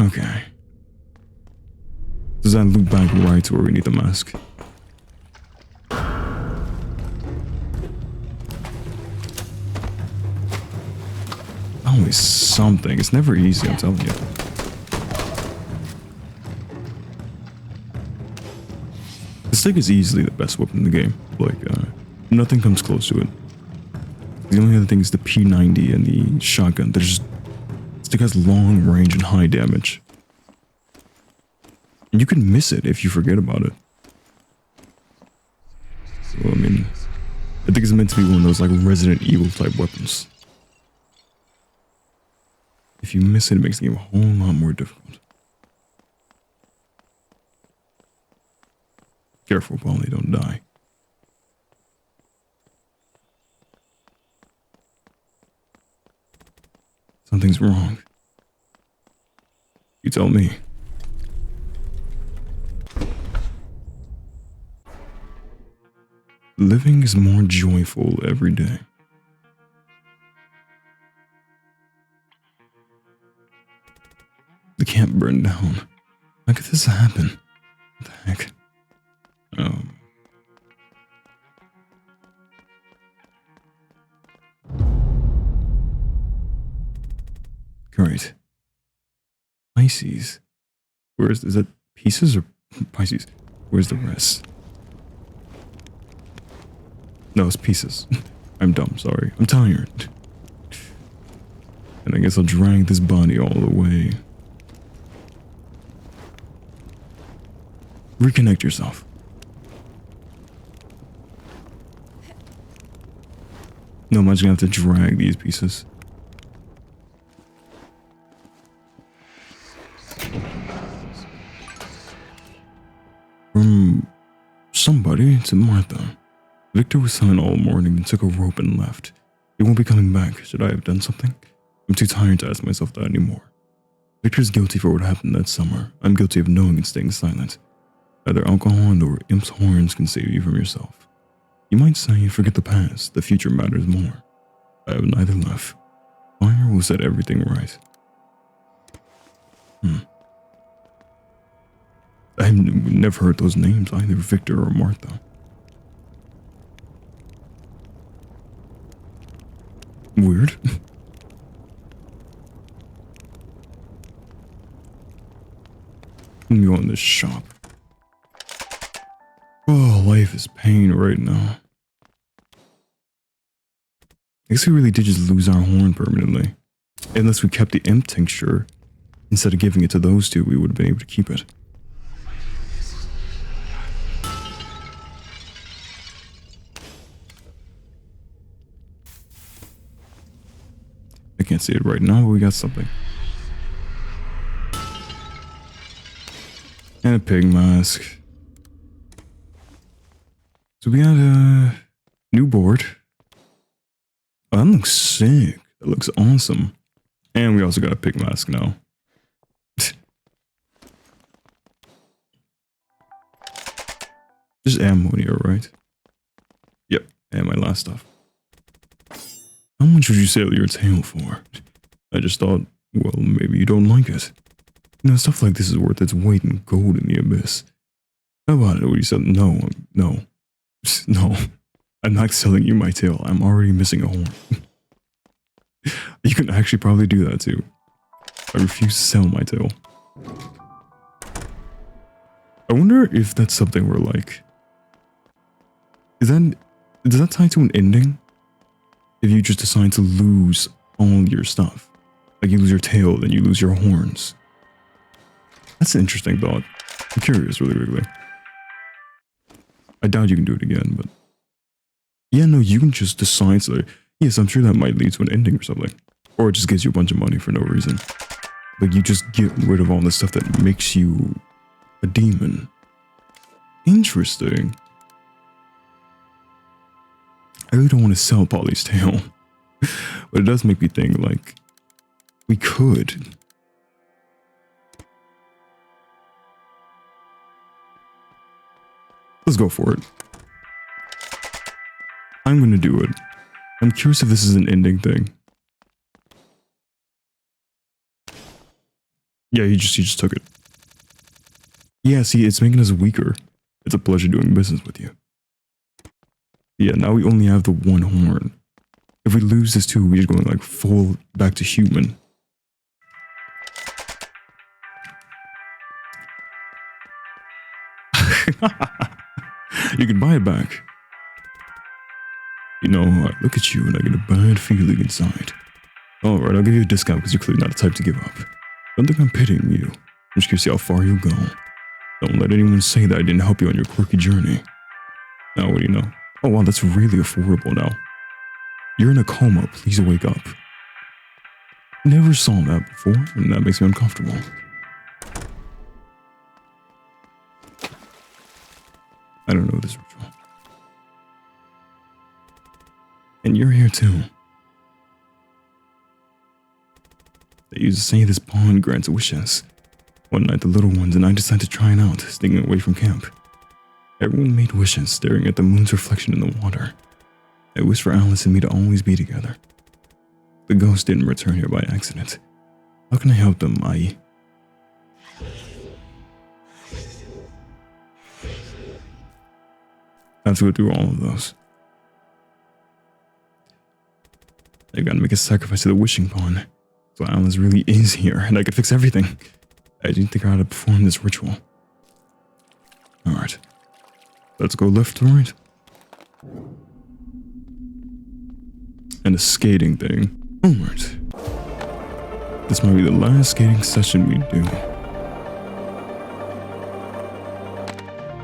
Okay. Does that loop back right to where we need the mask? Always something. It's never easy, I'm telling you. The stick is easily the best weapon in the game. Like, nothing comes close to it. The only other thing is the P90 and the shotgun. The stick has long range and high damage. And you can miss it if you forget about it. So, I mean, I think it's meant to be one of those like Resident Evil type weapons. If you miss it, it makes the game a whole lot more difficult. Careful, Polly, don't die. Something's wrong. You tell me. Living is more joyful every day. The camp burned down. How could this happen? What the heck? Great. Pisces. Is that pieces or Pisces? Where's the rest? No, it's pieces. I'm dumb, sorry. I'm tired. And I guess I'll drag this body all the way. Reconnect yourself. No, I'm just gonna have to drag these pieces. From somebody to Martha. Victor was silent all morning and took a rope and left. He won't be coming back. Should I have done something? I'm too tired to ask myself that anymore. Victor's guilty for what happened that summer. I'm guilty of knowing and staying silent. Neither alcohol nor imp's horns can save you from yourself. You might say, forget the past. The future matters more. I have neither left. Fire will set everything right. I've never heard those names, either Victor or Martha. Weird. Let me go in this shop. Oh, life is pain right now. I guess we really did just lose our horn permanently. Unless we kept the imp tincture, instead of giving it to those two, we would have been able to keep it. I can't see it right now, but we got something. And a pig mask. So we got a new board. Oh, that looks sick. That looks awesome. And we also got a pig mask now. Just ammo here, right? Yep, and my last stuff. How much would you sell your tail for? I just thought, well, maybe you don't like it. You know, stuff like this is worth its weight in gold in the abyss. How about it? What you said? No. No. I'm not selling you my tail. I'm already missing a horn. You can actually probably do that too. I refuse to sell my tail. I wonder if that's something where like... does that tie to an ending? If you just decide to lose all your stuff. Like you lose your tail, then you lose your horns. That's an interesting thought. I'm curious really quickly. I doubt you can do it again, but... yeah, no, you can just decide to... yes, I'm sure that might lead to an ending or something. Or it just gives you a bunch of money for no reason. Like you just get rid of all the stuff that makes you a demon. Interesting. I really don't want to sell Polly's tail. But it does make me think, like, we could. Let's go for it. I'm gonna do it. I'm curious if this is an ending thing. Yeah, he just took it. Yeah, see, it's making us weaker. It's a pleasure doing business with you. Yeah, now we only have the one horn. If we lose this too, we're going like full back to human. You can buy it back. You know, I look at you and I get a bad feeling inside. Alright, I'll give you a discount because you're clearly not the type to give up. Don't think I'm pitying you. I'm just curious how far you'll go. Don't let anyone say that I didn't help you on your quirky journey. Now, what do you know? Oh wow, that's really affordable now. You're in a coma, please wake up. Never saw that before, and that makes me uncomfortable. I don't know this ritual. And you're here too. They used to say this pond grants wishes. One night the little ones and I decided to try it out, sneaking away from camp. Everyone made wishes, staring at the moon's reflection in the water. I wished for Alice and me to always be together. The ghost didn't return here by accident. How can I help them, I have to go through all of those. I gotta make a sacrifice to the wishing pond. So Alice really is here, and I could fix everything. I didn't think I had to perform this ritual. Alright. Let's go left to right. and a skating thing. Alright. This might be the last skating session we do.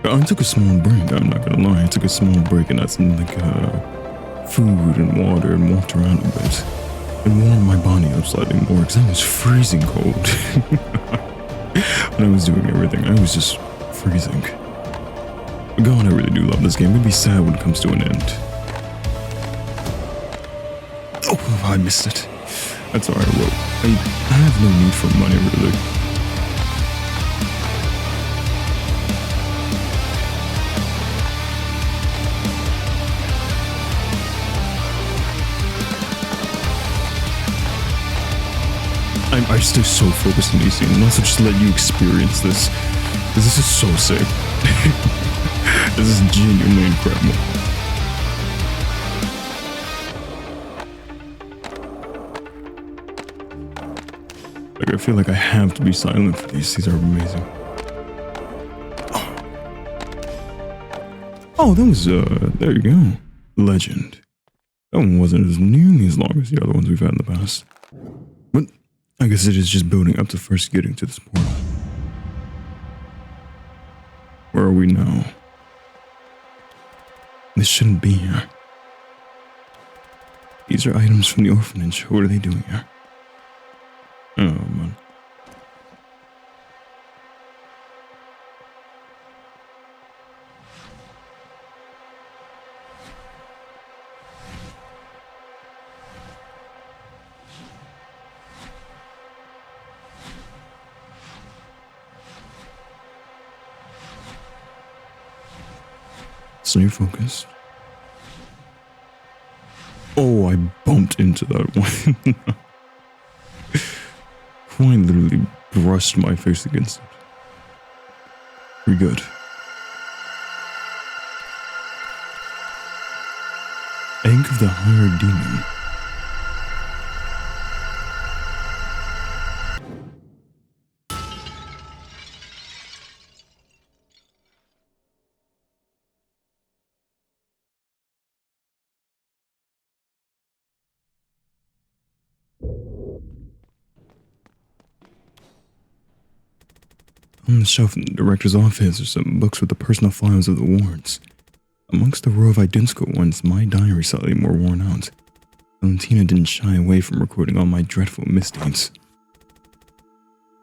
I took a small break, I'm not gonna lie. I took a small break and got some like food and water and walked around a bit. And warmed my body up slightly more because I was freezing cold. When I was doing everything, I was just freezing. God, I really do love this game. It'd be sad when it comes to an end. Oh, I missed it. That's alright, well, I have no need for money, really. I stay so focused on these scenes, and also just let you experience this. Because this is so sick. This is genuinely incredible. Like, I feel like I have to be silent for these. These are amazing. Oh, that was, there you go. Legend. That one wasn't as nearly as long as the other ones we've had in the past. But I guess it is just building up to first getting to this portal. Where are we now? This shouldn't be here. These are items from the orphanage. What are they doing here? Oh, man. Stay focused. Oh, I bumped into that one. Quite literally brushed my face against it. We're good. Egg of the higher demon. On the shelf in the director's office are some books with the personal files of the wards. Amongst the row of identical ones, my diary slightly more worn out. Valentina didn't shy away from recording all my dreadful misdeeds.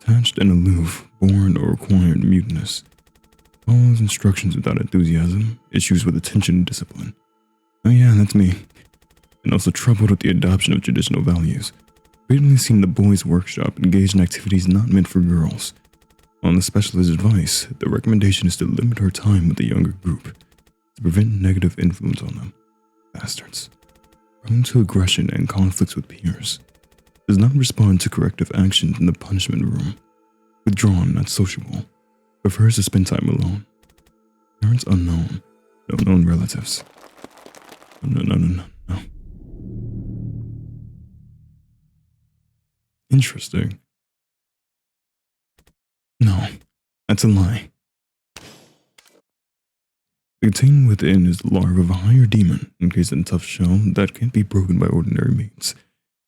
Attached and aloof, born or acquired mutinous. Follows instructions without enthusiasm, issues with attention and discipline. Oh yeah, that's me. And also troubled with the adoption of traditional values. Frequently seen the boys' workshop engaged in activities not meant for girls. On the specialist's advice, the recommendation is to limit her time with the younger group to prevent negative influence on them. Bastards. Prone to aggression and conflicts with peers. Does not respond to corrective actions in the punishment room. Withdrawn, not sociable. Prefers to spend time alone. Parents unknown. No known relatives. No. Interesting. No, that's a lie. Contained within is the larva of a higher demon, encased in a tough shell that can't be broken by ordinary means.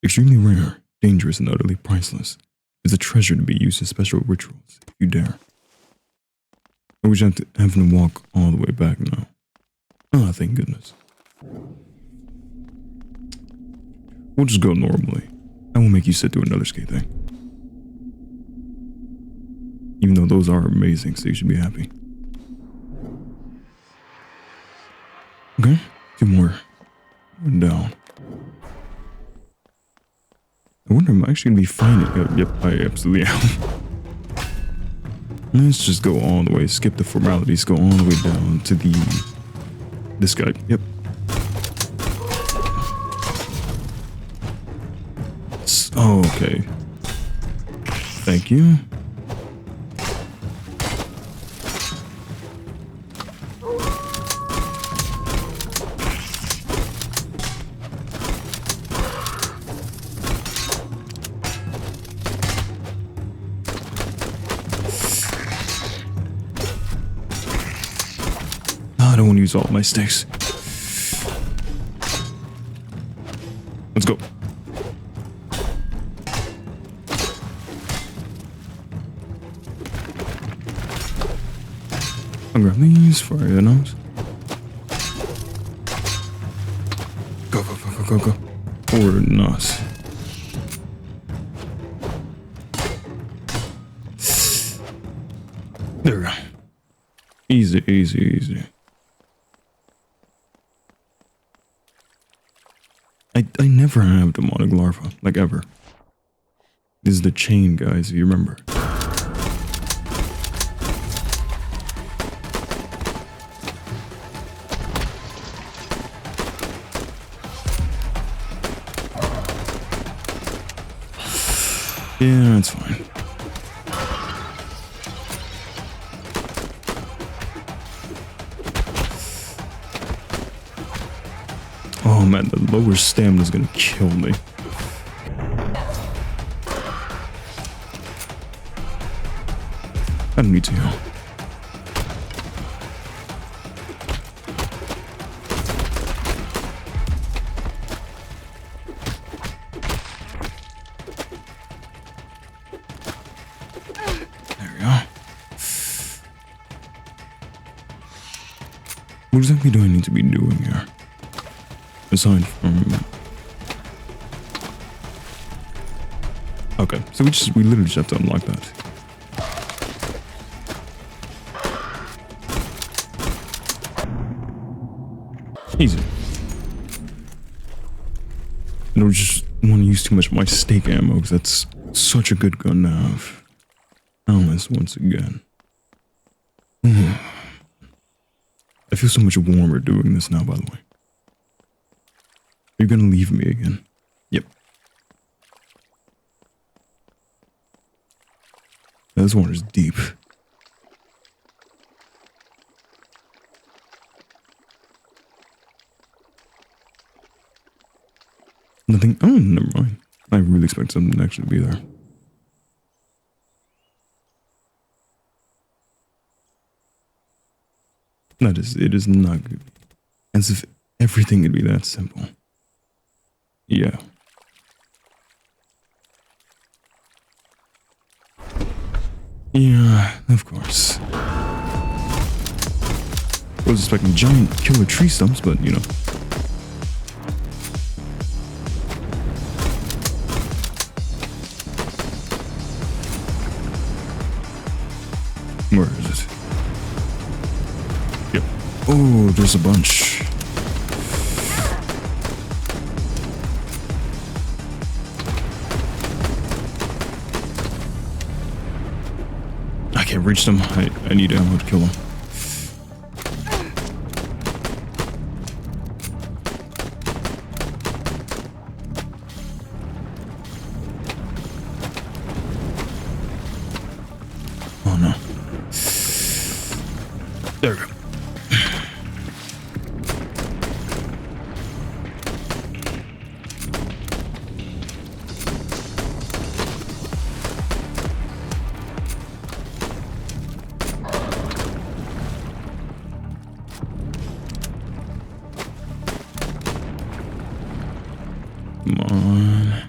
Extremely rare, dangerous, and utterly priceless. It's a treasure to be used in special rituals, if you dare. I wish I have to walk all the way back now. Ah, thank goodness. We'll just go normally. I won't make you sit through another skate thing. Even though those are amazing, so you should be happy. Okay, 2 more. One down. I wonder if I'm actually gonna be finding. Yep, I absolutely am. Let's just go all the way, skip the formalities, go all the way down to this guy. Yep. Oh, okay. Thank you. I don't want to use all of my sticks. I'll grab these for your nose. Go, go, go, go, go, go. Or not. There we go. Easy, easy, easy. I never have demonic larva, like ever. This is the chain, guys, if you remember. Yeah, that's fine. Oh man, the lower stamina is gonna kill me. I don't need to heal. There we go. What exactly do I need to be doing here? Aside from... Okay, so we literally just have to unlock that. Easy. I don't just want to use too much of my stake ammo because that's such a good gun to have. Alice once again. I feel so much warmer doing this now, by the way. You're gonna leave me again. Yep. This one is deep. Nothing. Oh, never mind. I really expect something to actually be there. That is, it is not good. As if everything could be that simple. Yeah. Yeah, of course. Was expecting giant killer tree stumps, but you know. Where is it? Yep. Oh, there's a bunch. I can't reach them. I need ammo to kill them. Oh no. There we go. Come on.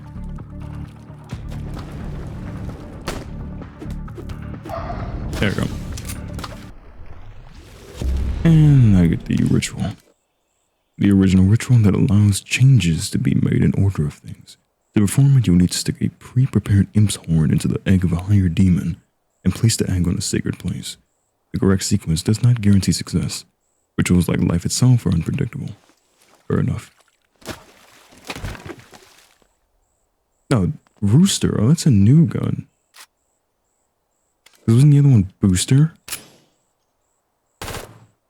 There we go. And I get the ritual. The original ritual that allows changes to be made in order of things. To perform it, you'll need to stick a pre-prepared imp's horn into the egg of a higher demon and place the egg on a sacred place. The correct sequence does not guarantee success. Rituals like life itself are unpredictable. Fair enough. No, Rooster. Oh, that's a new gun. Wasn't the other one Booster?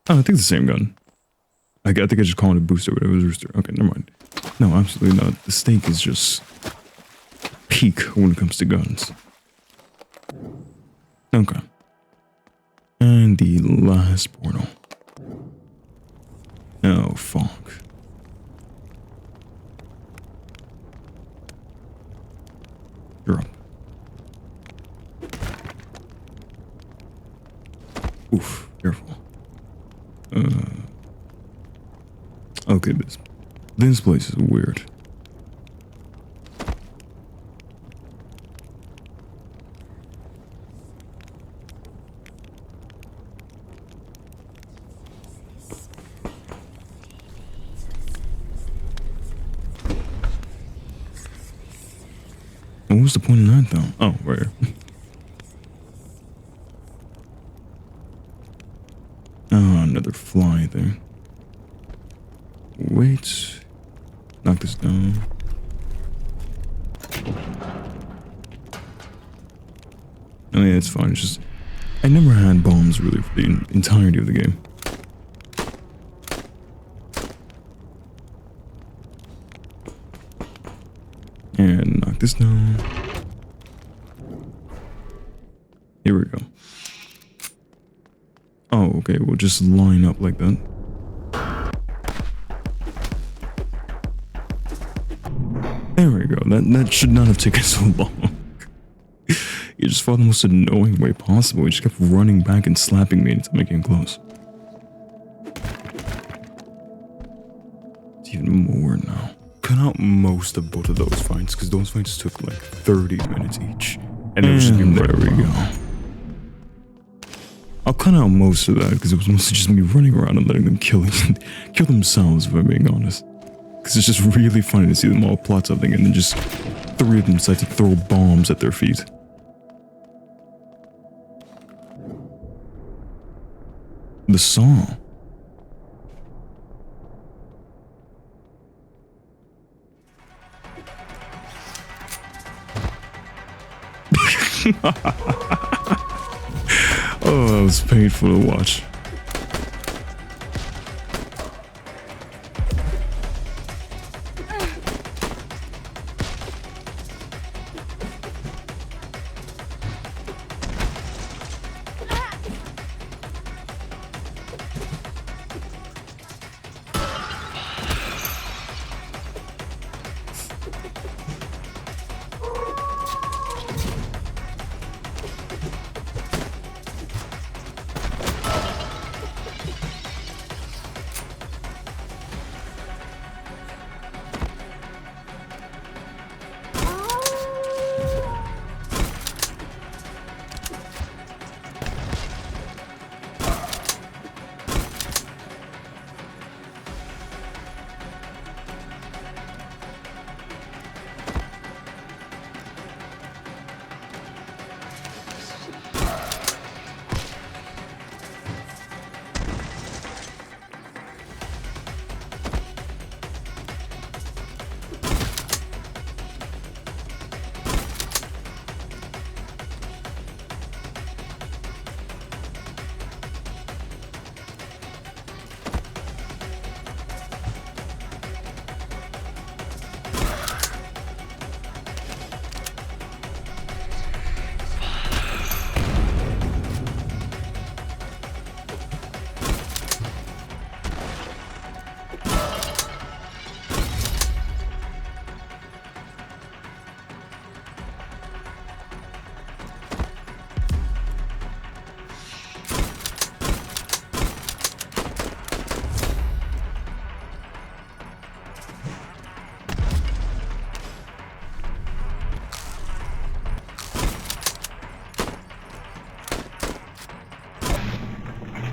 Oh, I think it's the same gun. I think I just called it Booster, but it was Rooster. Okay, never mind. No, absolutely not. The stake is just peak when it comes to guns. Okay. And the last portal. Oh, fuck. You're up. Oof, careful. Okay, this place is weird. what's the point of that though? Oh, right. Oh, another fly thing. Wait. Knock this down. I mean, it's fine. It's just, I never had bombs really for the entirety of the game. And knock this down. Here we go. Oh, okay. We'll just line up like that. There we go. That should not have taken so long. You just fought the most annoying way possible. He just kept running back and slapping me until I came close. It's even more now. Cut out most of both of those fights because those fights took like 30 minutes each. And it was just there we go. I'll cut out most of that because it was mostly just me running around and letting them kill themselves, if I'm being honest. Because it's just really funny to see them all plot something and then just 3 of them decide to throw bombs at their feet. The saw. Oh, that was painful to watch.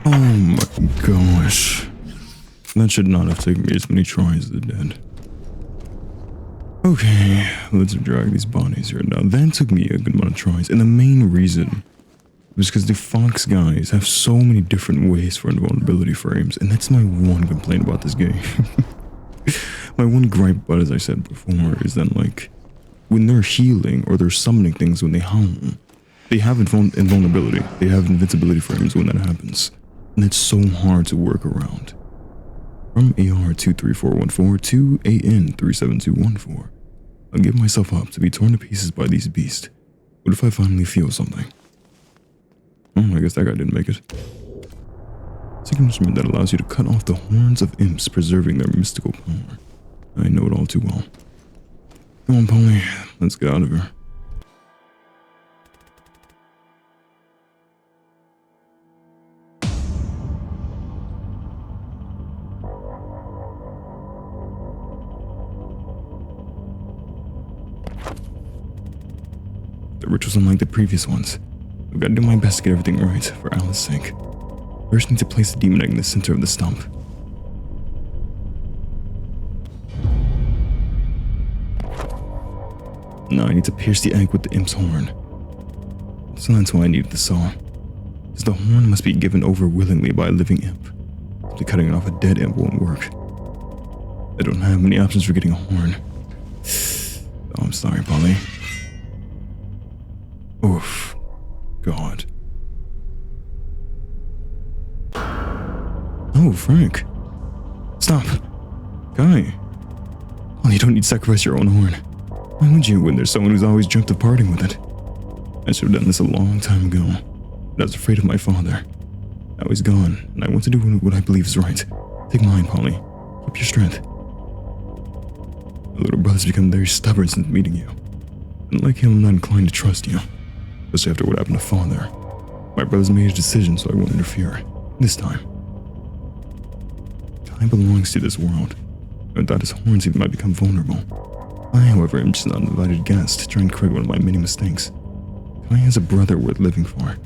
Oh my gosh. That should not have taken me as many tries as it did. Okay, let's drag these bodies here. Now, that took me a good amount of tries, and the main reason was because the Fox guys have so many different ways for invulnerability frames, and that's my one complaint about this game. My one gripe, but as I said before, is that, like, when they're healing or they're summoning things when they howl, they have invulnerability. They have invincibility frames when that happens. And it's so hard to work around. From AR23414 to AN37214, I'll give myself up to be torn to pieces by these beasts. What if I finally feel something? Oh, I guess that guy didn't make it. It's an instrument that allows you to cut off the horns of imps, preserving their mystical power. I know it all too well. Come on, Polly, let's get out of here. The ritual's unlike the previous ones. I've got to do my best to get everything right, for Alice's sake. First, need to place the demon egg in the center of the stump. Now I need to pierce the egg with the imp's horn. So that's why I needed the saw. Because the horn must be given over willingly by a living imp. Simply cutting it off a dead imp won't work. I don't have many options for getting a horn. Oh, I'm sorry, Polly. Oof. God. Oh, Frank. Stop. Guy. Well, you don't need to sacrifice your own horn. Why would you when there's someone who's always dreamt of parting with it? I should have done this a long time ago. But I was afraid of my father. Now he's gone, and I want to do what I believe is right. Take mine, Polly. Keep your strength. My little brother's become very stubborn since meeting you. And like him, I'm not inclined to trust you. Especially after what happened to father. My brother's made a decision, so I won't interfere. This time. Kai belongs to this world. And without his horns, he might become vulnerable. I, however, am just an uninvited guest, trying to correct one of my many mistakes. Kai has a brother worth living for.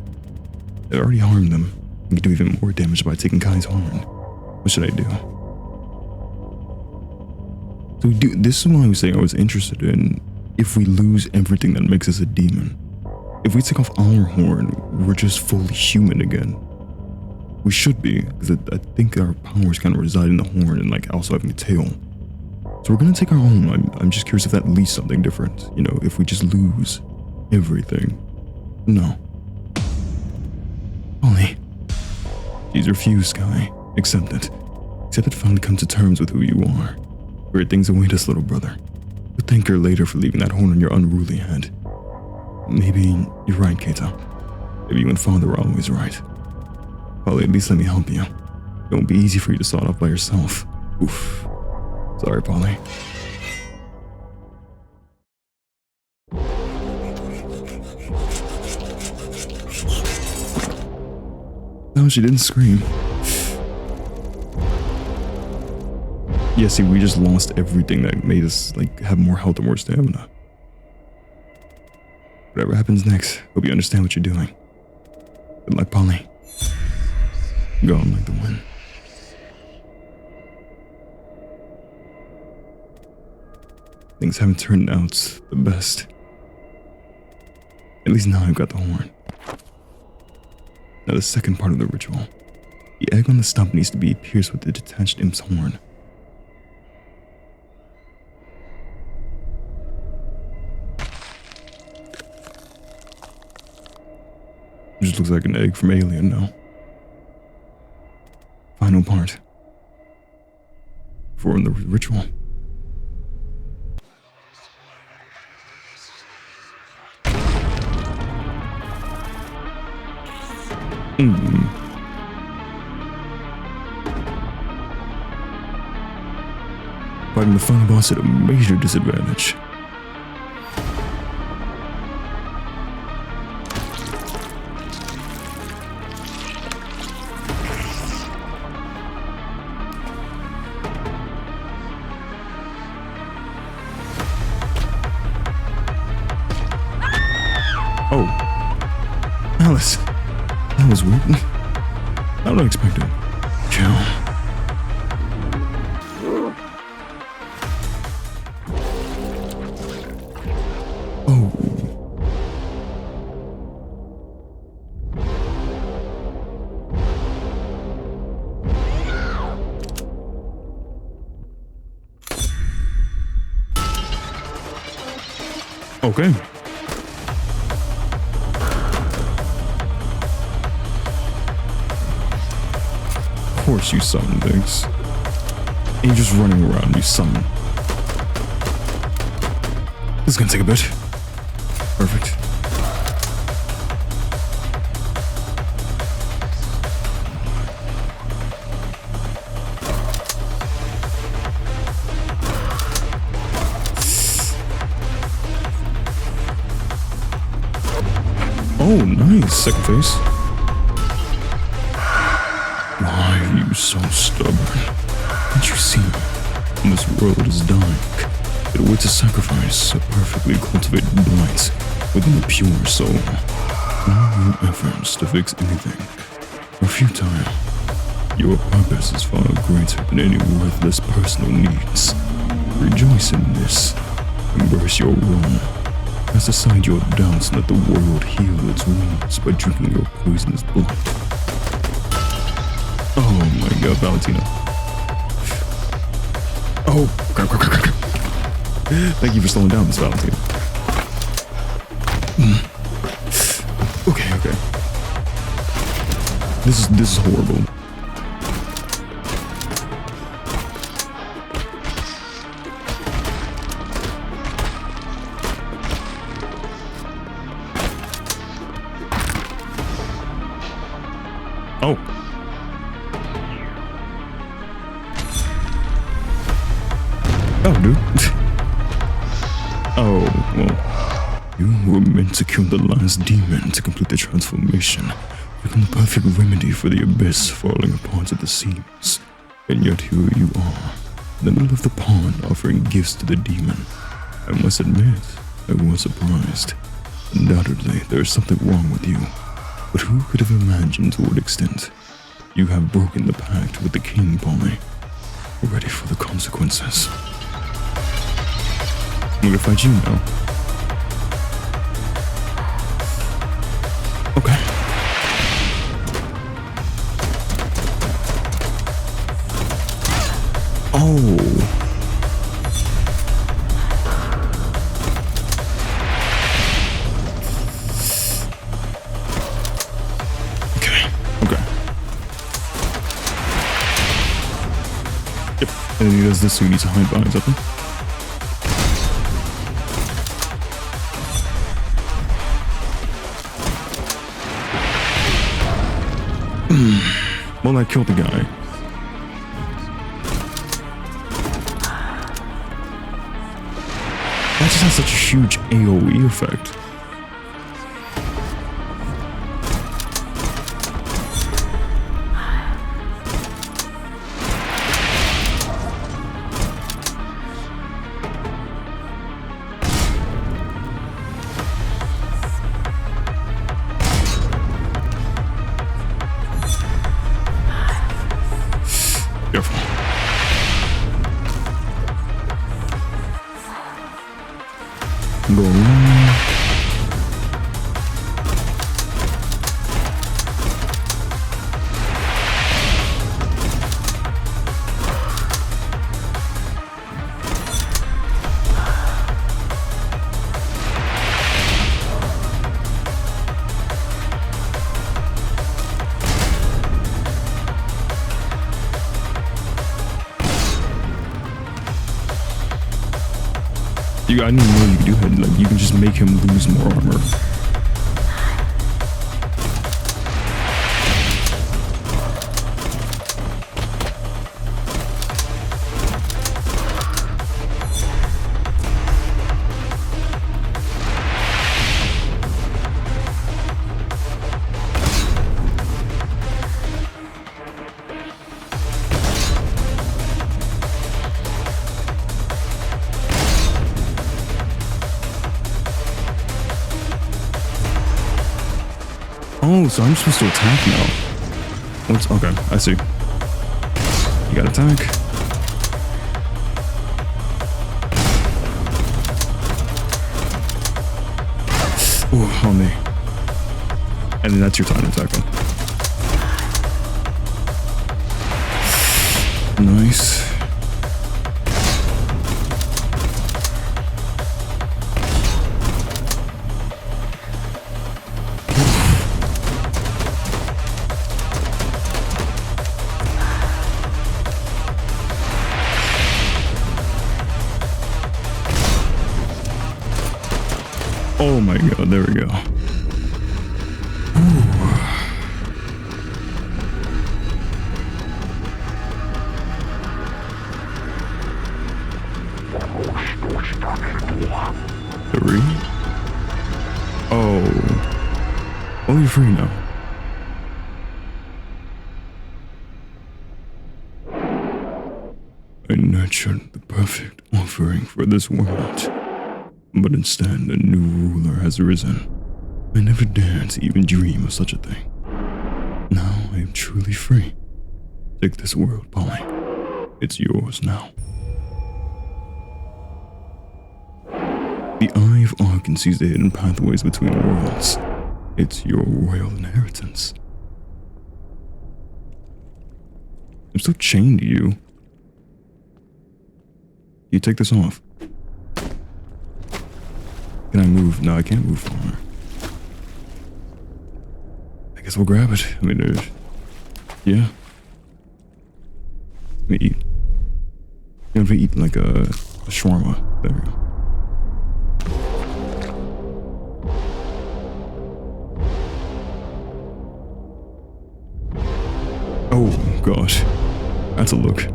I already harmed them, and can do even more damage by taking Kai's horn. What should I do? So this is why I was saying I was interested in if we lose everything that makes us a demon. If we take off our horn, we're just fully human again. We should be, because I think our powers kind of reside in the horn and like also having a tail. So we're gonna take our own. I'm just curious if that leads something different. You know, if we just lose everything. No. Ollie. She's refused, Sky. Accept it. Accept it, finally come to terms with who you are. Great things await us, little brother. You'll thank her later for leaving that horn on your unruly head. Maybe you're right, Keita. Maybe you and father were always right. Polly, at least let me help you. It won't be easy for you to saw it off by yourself. Oof. Sorry, Polly. No, she didn't scream. Yeah, see, we just lost everything that made us, like, have more health and more stamina. Whatever happens next, hope you understand what you're doing. Good luck, Polly. Go on like the wind. Things haven't turned out the best. At least now I've got the horn. Now the second part of the ritual. The egg on the stump needs to be pierced with the detached imp's horn. It just looks like an egg from Alien now. Final part. Perform the ritual. Fighting the final boss at a major disadvantage. Oh. Alice. That was weird. Not what I expected. Chill. Oh. Okay. Of course you summon things. And you're just running around, you summon. This is gonna take a bit. Perfect. Oh, nice. Second phase. Why are you so stubborn? Can't you see? When this world is dying, it awaits a sacrifice, a perfectly cultivated blight within a pure soul. All your efforts to fix anything are futile. Your purpose is far greater than any worthless personal needs. Rejoice in this. Embrace your role Cast aside your doubts and let the world heal its wounds by drinking your poisonous blood. Oh my god, Valentina. Oh, crap. Thank you for slowing down, Miss Valentina. Okay. This is horrible. Oh. Oh, dude. Oh, well. You were meant to kill the last demon to complete the transformation, become the perfect remedy for the abyss falling apart at the seams. And yet here you are, in the middle of the pond offering gifts to the demon. I must admit, I was surprised. Undoubtedly, there is something wrong with you. But who could have imagined to what extent? You have broken the pact with the king, Polly. Ready for the consequences. I'm gonna fight you now. Okay. Oh. Okay. Yep. And then he does this, so he needs to hide behind something. Well, I killed the guy. That just has such a huge AoE effect. Careful. Go around. I didn't know you could do it. Like, you can just make him lose more armor. Oh, so I'm supposed to attack now. What's okay? I see. You gotta attack. Ooh, on me. And then that's your time to attack him. Nice. Oh my god, there we go. Three? Oh. Oh, you're free now. I nurtured the perfect offering for this world. But instead, a new ruler has arisen. I never dared to even dream of such a thing. Now I am truly free. Take this world, Polly. It's yours now. The Eye of Arkan sees the hidden pathways between worlds. It's your royal inheritance. I'm still chained to you. You take this off. Can I move? No, I can't move far. I guess we'll grab it. I mean, there's... Yeah. Let me eat. You know, if we eat like a shawarma. There we go. Oh, gosh. That's a look.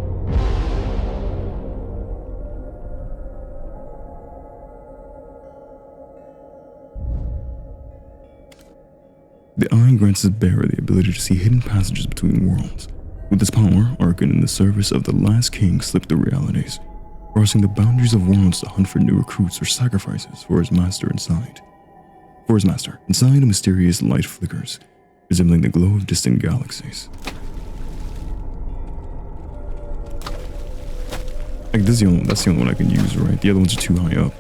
The Eye grants his bearer the ability to see hidden passages between worlds. With this power, Arkan, in the service of the last king, slipped through realities, crossing the boundaries of worlds to hunt for new recruits or sacrifices for his master inside. Inside, a mysterious light flickers, resembling the glow of distant galaxies. Like, that's the only one I can use, right? The other ones are too high up.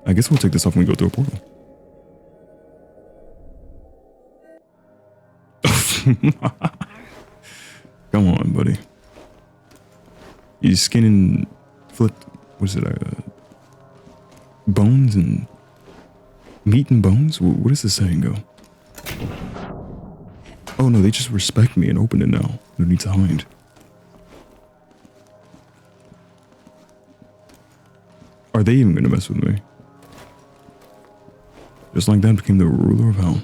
I guess we'll take this off when we go through a portal. Come on, buddy. You skinning foot, what is it, bones and meat and bones? What does the saying go? Oh no, they just respect me and open it now. No need to hide. Are they even gonna mess with me? Just like that became the ruler of hell.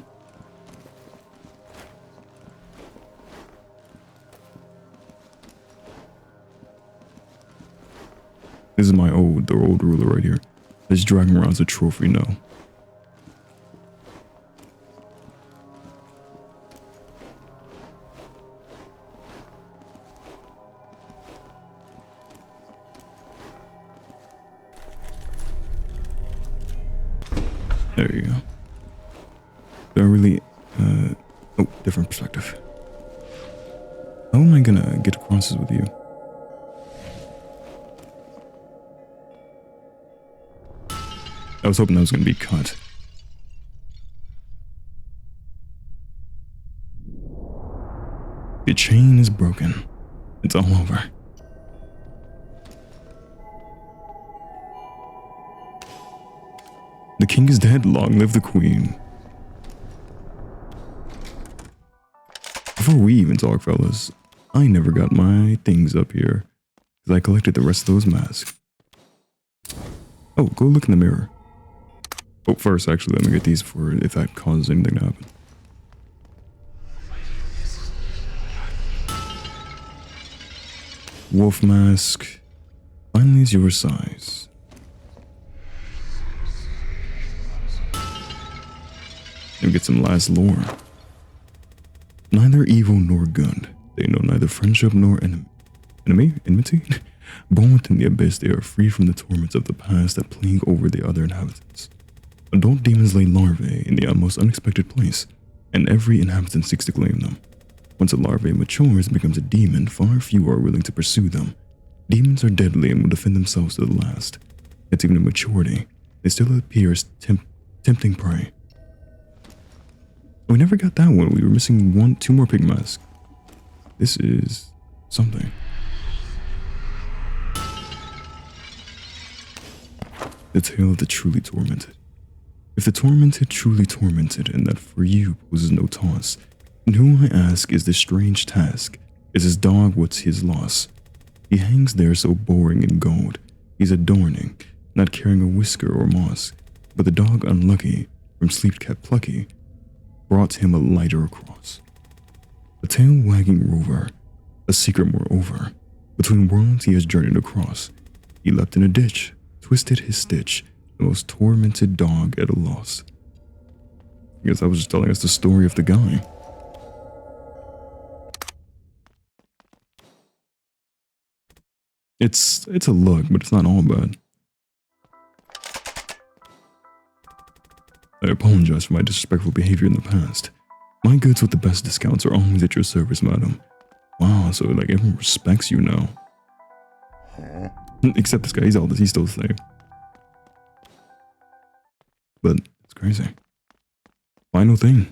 This is the old ruler right here. This dragging around as a trophy now. There you go. Don't really, oh, different perspective. How am I gonna get across this with you? I was hoping that was going to be cut. The chain is broken. It's all over. The king is dead. Long live the queen. Before we even talk, fellas, I never got my things up here because I collected the rest of those masks. Oh, go look in the mirror. Oh, first, actually, let me get these for if that causes anything to happen. Wolf mask. Finally is your size. And get some last lore. Neither evil nor good. They know neither friendship nor enmity? Born within the abyss, they are free from the torments of the past that plague over the other inhabitants. Adult demons lay larvae in the most unexpected place, and every inhabitant seeks to claim them. Once a larvae matures and becomes a demon, far fewer are willing to pursue them. Demons are deadly and will defend themselves to the last. Yet even in maturity, they still appear as tempting prey. We never got that one. We were missing two more pig masks. This is something. The tale of the truly tormented. If the tormented truly tormented, and that for you poses no toss, then who I ask is this strange task? Is his dog what's his loss? He hangs there so boring in gold. He's adorning, not carrying a whisker or moss. But the dog unlucky, from sleep kept plucky, brought him a lighter across. A tail-wagging rover, a secret moreover. Between worlds he has journeyed across. He leapt in a ditch, twisted his stitch, the most tormented dog at a loss. I guess I was just telling us the story of the guy. It's a look, but it's not all bad. I apologize for my disrespectful behavior in the past. My goods with the best discounts are always at your service, madam. Wow, so like everyone respects you now. Except this guy, he's still the same. But it's crazy. Final thing.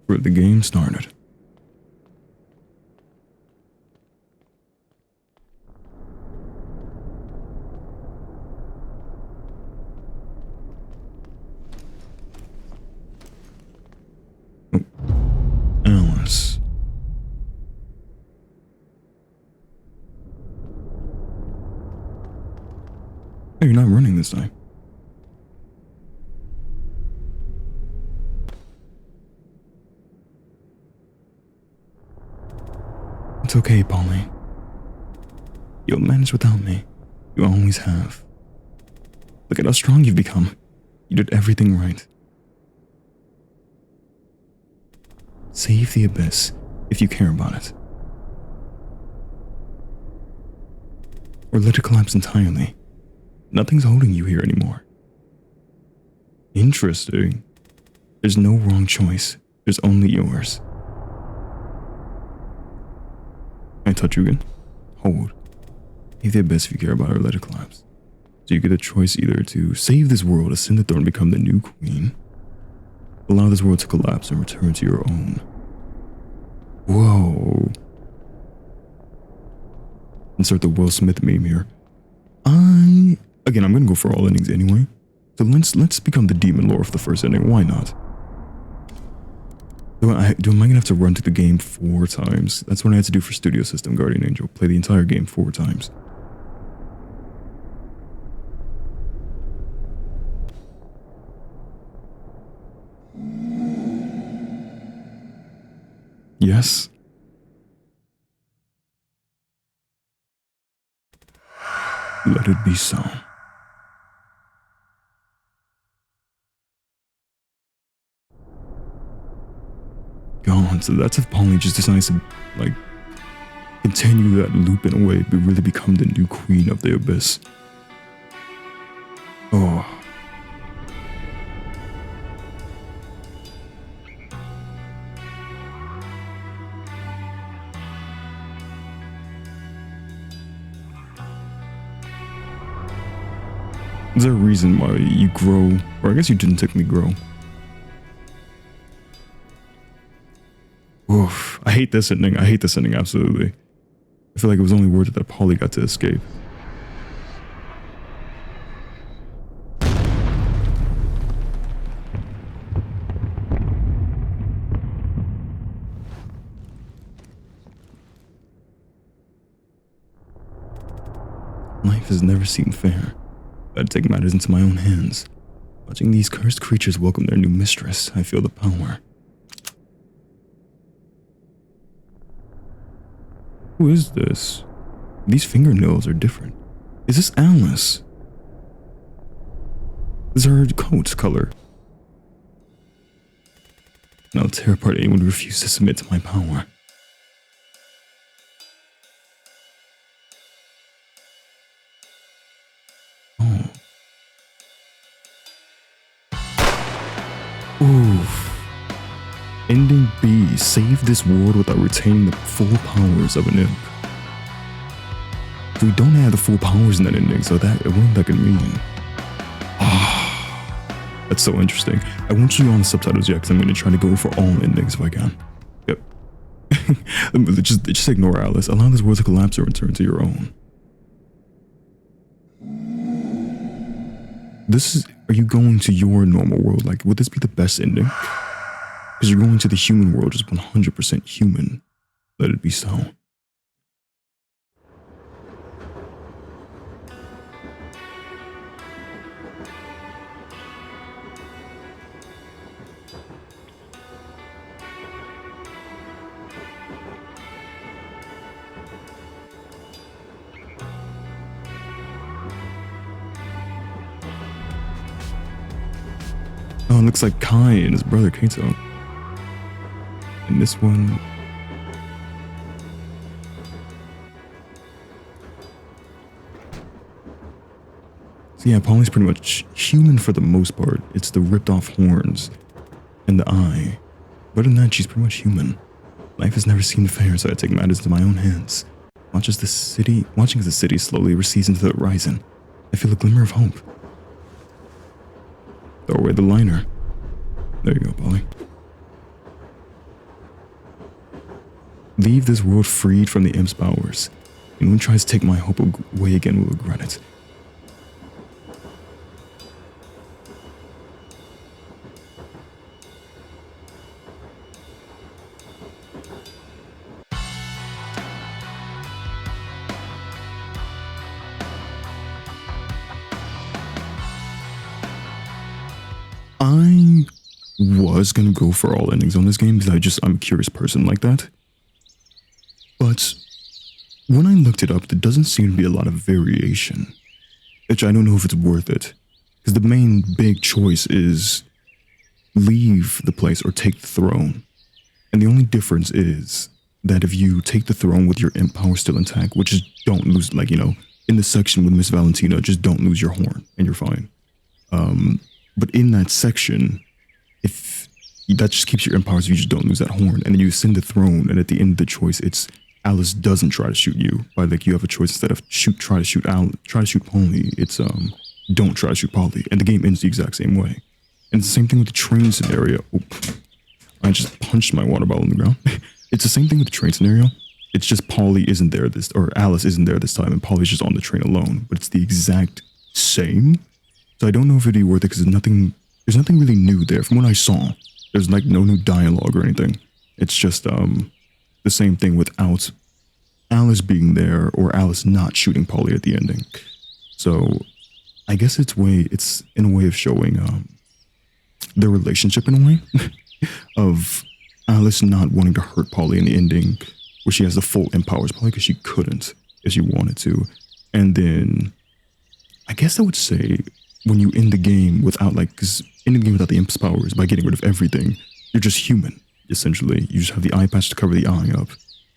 Where the game started. Oh. Alice. Hey, you're not running this time. It's okay, Polly. You'll manage without me. You always have. Look at how strong you've become. You did everything right. Save the abyss if you care about it. Or let it collapse entirely. Nothing's holding you here anymore. Interesting. There's no wrong choice. There's only yours. Can I touch you again? Hold. Save the abyss if you care about it or let it collapse. So you get a choice either to save this world, ascend the throne, become the new queen, allow this world to collapse and return to your own. Whoa. Insert the Will Smith meme here. Again, I'm gonna go for all endings anyway. So let's become the demon lord for the first ending. Why not? Am I gonna have to run through the game 4 times? That's what I had to do for Studio System Guardian Angel. Play the entire game 4 times. Yes. Let it be so. God, so that's if Polly just decides to, like, continue that loop in a way, but really become the new queen of the abyss. Oh. Is there a reason why you grow, or I guess you didn't technically grow? Oof, I hate this ending. I hate this ending, absolutely. I feel like it was only worth it that Polly got to escape. Life has never seemed fair. I had to take matters into my own hands. Watching these cursed creatures welcome their new mistress, I feel the power. Who is this? These fingernails are different. Is this Alice? This is her coat's color. And I'll tear apart anyone who refuses to submit to my power. Oh. Oof. Ending B, save this world without retaining the full powers of an imp. So we don't have the full powers in that ending, so what that could mean. That's so interesting. I won't show you on the subtitles yet, because I'm going to try to go for all endings if I can. Yep. just ignore Alice. Allow this world to collapse or return to your own. Are you going to your normal world? Like, would this be the best ending? Because you're going to the human world, just 100% human. Let it be so. Oh, it looks like Kai and his brother Kato. And this one... So yeah, Polly's pretty much human for the most part. It's the ripped off horns and the eye. But other than that, she's pretty much human. Life has never seemed fair, so I take matters into my own hands. Watching as the city slowly recedes into the horizon, I feel a glimmer of hope. Throw away the liner. There you go, Polly. Leave this world freed from the imp's powers. Anyone tries to take my hope away again will regret it. I was gonna go for all endings on this game because I'm a curious person like that. But when I looked it up, there doesn't seem to be a lot of variation, which I don't know if it's worth it. Because the main big choice is leave the place or take the throne. And the only difference is that if you take the throne with your imp power still intact, which is don't lose, like, you know, in the section with Miss Valentina, just don't lose your horn and you're fine. But in that section, if that just keeps your imp powers, if you just don't lose that horn, and then you ascend the throne, and at the end of the choice, it's Alice doesn't try to shoot you. By like you have a choice instead of try to shoot Polly. It's don't try to shoot Polly, and the game ends the exact same way. And it's the same thing with the train scenario. Oop, I just punched my water bottle on the ground. It's the same thing with the train scenario. It's just Polly isn't there or Alice isn't there this time, and Polly's just on the train alone. But it's the exact same. So I don't know if it'd be worth it because there's nothing really new there. From what I saw, there's like no new dialogue or anything. It's just the same thing without Alice being there or Alice not shooting Polly at the ending. So I guess it's in a way of showing their relationship in a way of Alice not wanting to hurt Polly in the ending where she has the full imp powers, probably because she couldn't if she wanted to. And then I guess I would say when you end the game without because ending the game without the imp's powers, by getting rid of everything, you're just human, essentially. You just have the eye patch to cover the eye up,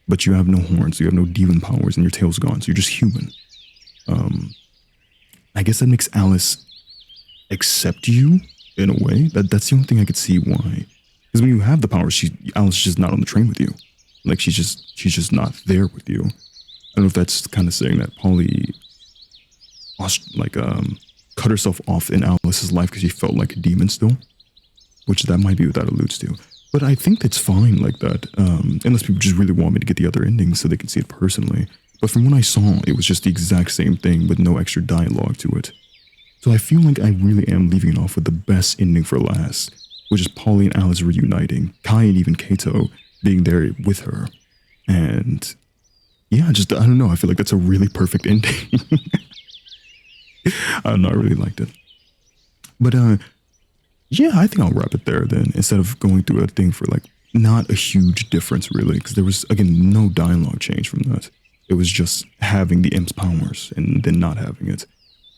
but you have no horns, so you have no demon powers, and your tail's gone, so you're just human. I guess that makes Alice accept you in a way. That's the only thing I could see why. Because when you have the powers, Alice is just not on the train with you. Like she's just not there with you. I don't know if that's kind of saying that Polly cut herself off in Alice's life because she felt like a demon still, which that might be what that alludes to. But I think that's fine like that, unless people just really want me to get the other endings so they can see it personally. But from what I saw, it was just the exact same thing with no extra dialogue to it. So I feel like I really am leaving it off with the best ending for last, which is Polly and Alice reuniting, Kai and even Kato being there with her. And yeah, I don't know, I feel like that's a really perfect ending. I don't know, I really liked it. But yeah, I think I'll wrap it there then, instead of going through a thing for not a huge difference really, because there was, again, no dialogue change from that. It was just having the imp's powers and then not having it.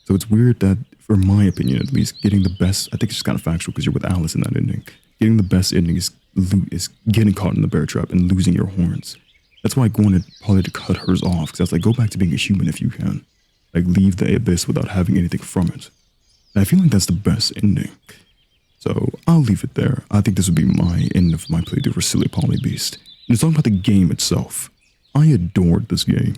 So it's weird that, for my opinion at least, getting the best, I think it's just kind of factual because you're with Alice in that ending, getting the best ending is getting caught in the bear trap and losing your horns. That's why I wanted Polly to cut hers off, because I was like, go back to being a human if you can. Leave the abyss without having anything from it. And I feel like that's the best ending. So I'll leave it there. I think this would be my end of my playthrough for Silly Polly Beast. And it's all about the game itself. I adored this game.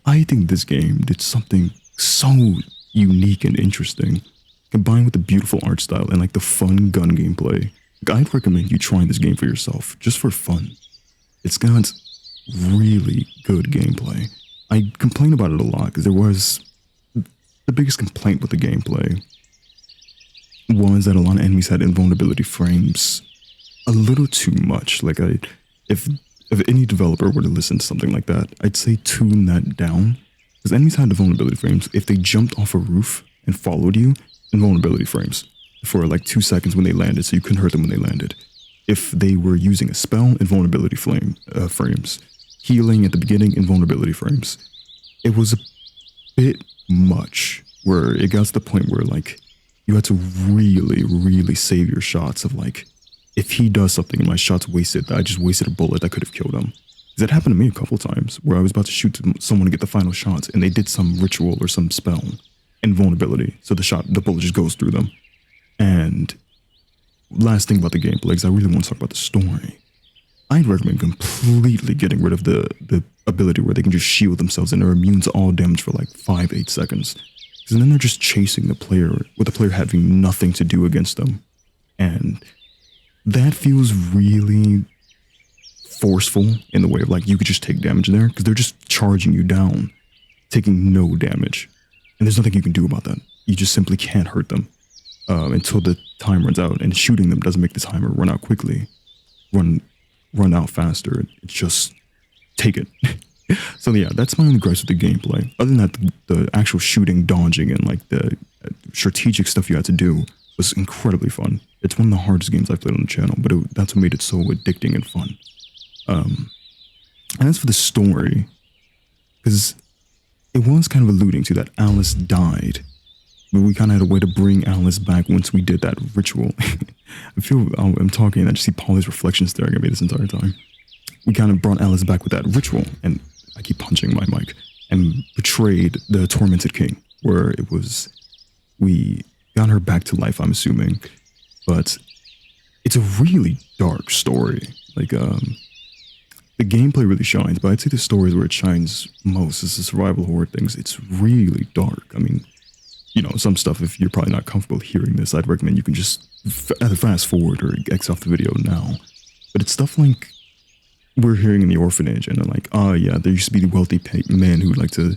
I think this game did something so unique and interesting, combined with the beautiful art style and the fun gun gameplay. I'd recommend you trying this game for yourself, just for fun. It's got really good gameplay. I complain about it a lot because there was the biggest complaint with the gameplay was that a lot of enemies had invulnerability frames a little too much. If any developer were to listen to something like that, I'd say tune that down, because enemies had invulnerability frames. If they jumped off a roof and followed you, invulnerability frames for 2 seconds when they landed, so you couldn't hurt them when they landed. If they were using a spell, invulnerability frames. Healing at the beginning, invulnerability frames. It was a bit much, where it got to the point where you had to really, really save your shots of if he does something and my shot's wasted, I just wasted a bullet that could have killed him. That happened to me a couple times where I was about to shoot someone to get the final shots and they did some ritual or some spell, invulnerability. So the bullet just goes through them. And last thing about the gameplay, because I really want to talk about the story. I'd recommend completely getting rid of the ability where they can just shield themselves and they're immune to all damage for like 5-8 seconds. Because then they're just chasing the player, with the player having nothing to do against them. And that feels really forceful in the way of like you could just take damage there because they're just charging you down, taking no damage. And there's nothing you can do about that. You just simply can't hurt them until the time runs out. And shooting them doesn't make the timer run out quickly, run out faster. It's just take it. So yeah, that's my only gripes with the gameplay. Other than that, the actual shooting, dodging, and like the strategic stuff you had to do was incredibly fun. It's one of the hardest games I've played on the channel, but that's what made it so addicting and fun. And as for the story, because it was kind of alluding to that Alice died, but we kind of had a way to bring Alice back once we did that ritual. I feel I'm talking and I just see Polly's reflection staring at me this entire time. We kind of brought Alice back with that ritual, and I keep punching my mic, and betrayed the tormented king, where it was, we got her back to life, I'm assuming, but it's a really dark story. Like, the gameplay really shines, but I'd say the story is where it shines most. It's the survival horror things. It's really dark. I mean, you know, some stuff, if you're probably not comfortable hearing this, I'd recommend you can just either fast forward or X off the video now. But it's stuff like we're hearing in the orphanage, and they're like, oh yeah, there used to be the wealthy men who'd like to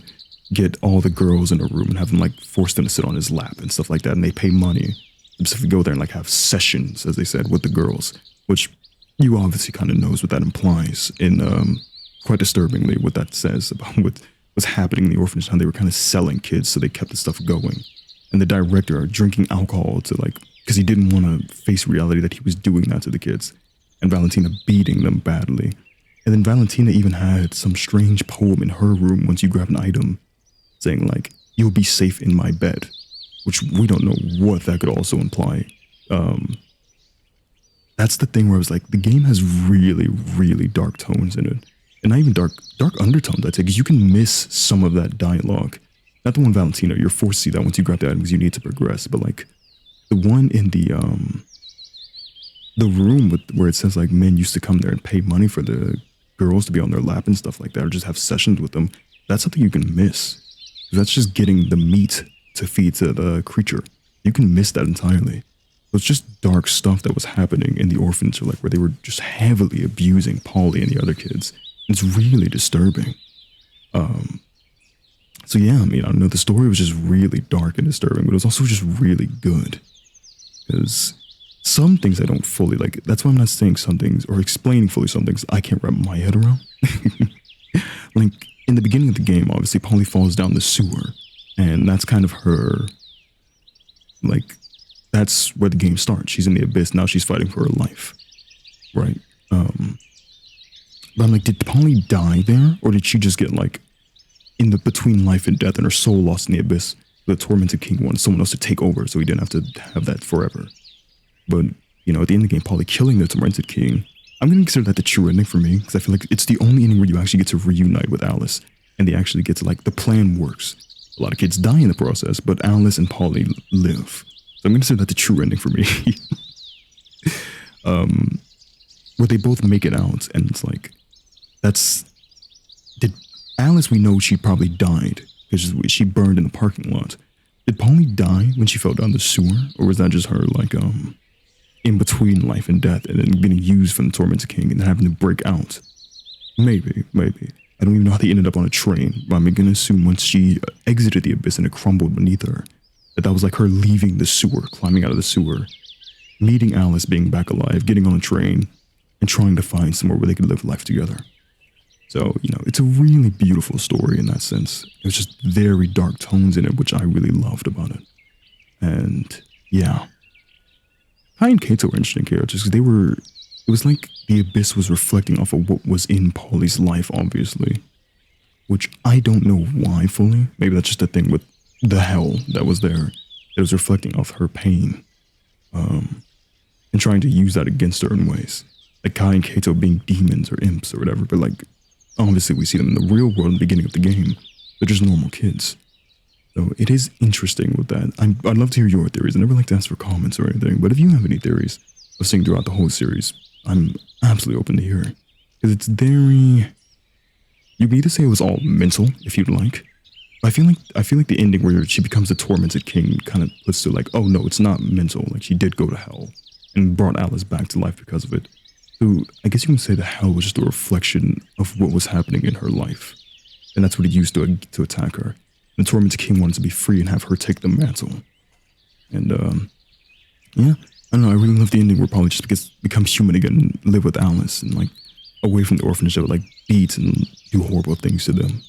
get all the girls in a room and have them like force them to sit on his lap and stuff like that, and they pay money just to go there and like have sessions, as they said, with the girls, which you obviously kind of knows what that implies in quite disturbingly what that says about what was happening in the orphanage, how they were kind of selling kids, so they kept the stuff going. And the director drinking alcohol to like, because he didn't want to face reality that he was doing that to the kids, and Valentina beating them badly. And then Valentina even had some strange poem in her room once you grab an item saying like, you'll be safe in my bed, which we don't know what that could also imply. That's the thing where I was like, the game has really, really dark tones in it. And not even dark undertones, I'd say, because you can miss some of that dialogue. Not the one Valentina, you're forced to see that once you grab the items you need to progress, but like the one in the room where it says like men used to come there and pay money for the girls to be on their lap and stuff like that, or just have sessions with them, that's something you can miss. That's just getting the meat to feed to the creature. You can miss that entirely. So it's just dark stuff that was happening in the orphanage, like where they were just heavily abusing Polly and the other kids. It's really disturbing. So yeah, I mean, I know the story was just really dark and disturbing, but it was also just really good. Because some things I don't fully like. That's why I'm not saying some things or explaining fully some things I can't wrap my head around. Like in the beginning of the game, obviously Polly falls down the sewer, and that's kind of her, like, that's where the game starts. She's in the abyss. Now she's fighting for her life. Right. But I'm like, did Polly die there? Or did she just get like in the between life and death and her soul lost in the abyss? The tormented king wanted someone else to take over so he didn't have to have that forever. But, you know, at the end of the game, Polly killing the tormented king, I'm going to consider that the true ending for me, because I feel like it's the only ending where you actually get to reunite with Alice, and they actually get to, like, the plan works. A lot of kids die in the process, but Alice and Polly live. So I'm going to consider that the true ending for me. Where they both make it out, and it's like, did Alice, we know she probably died, because she burned in the parking lot. Did Polly die when she fell down the sewer, or was that just her, like, in between life and death, and then getting used from the tormented king and having to break out? Maybe. I don't even know how they ended up on a train, but I'm going to assume once she exited the abyss and it crumbled beneath her, that was like her leaving the sewer, climbing out of the sewer, meeting Alice, being back alive, getting on a train, and trying to find somewhere where they could live life together. So, you know, it's a really beautiful story in that sense. It was just very dark tones in it, which I really loved about it. And, yeah. Kai and Kato were interesting characters, because it was like the abyss was reflecting off of what was in Polly's life, obviously. Which I don't know why fully. Maybe that's just a thing with the hell that was there. It was reflecting off her pain. And trying to use that against her in ways. Like Kai and Kato being demons or imps or whatever, but like, obviously we see them in the real world in the beginning of the game. They're just normal kids. So it is interesting with that. I'd love to hear your theories. I never like to ask for comments or anything, but if you have any theories of seeing throughout the whole series, I'm absolutely open to hear. Because it's very... You can either say it was all mental, if you'd like. But I feel like the ending where she becomes the tormented king kind of puts to like, oh no, it's not mental. Like she did go to hell and brought Alice back to life because of it. So I guess you can say that hell was just a reflection of what was happening in her life. And that's what it used to attack her. And the tormented king wanted to be free and have her take the mantle. And yeah, I don't know, I really love the ending where Polly just becomes human again and live with Alice and like away from the orphanage that would like beat and do horrible things to them.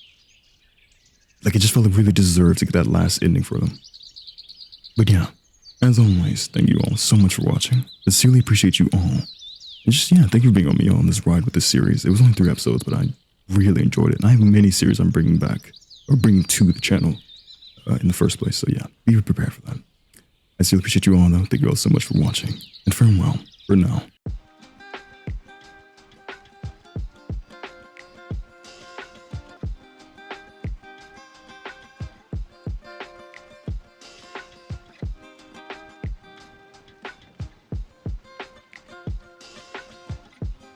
Like it just felt like really deserved to get that last ending for them. But yeah, as always, thank you all so much for watching. Sincerely appreciate you all. And just, yeah, thank you for being on me on this ride with this series. It was only 3 episodes, but I really enjoyed it. And I have many series I'm bringing back, or bringing to the channel in the first place. So yeah, be prepared for that. I sincerely appreciate you all, though. Thank you all so much for watching. And farewell for now.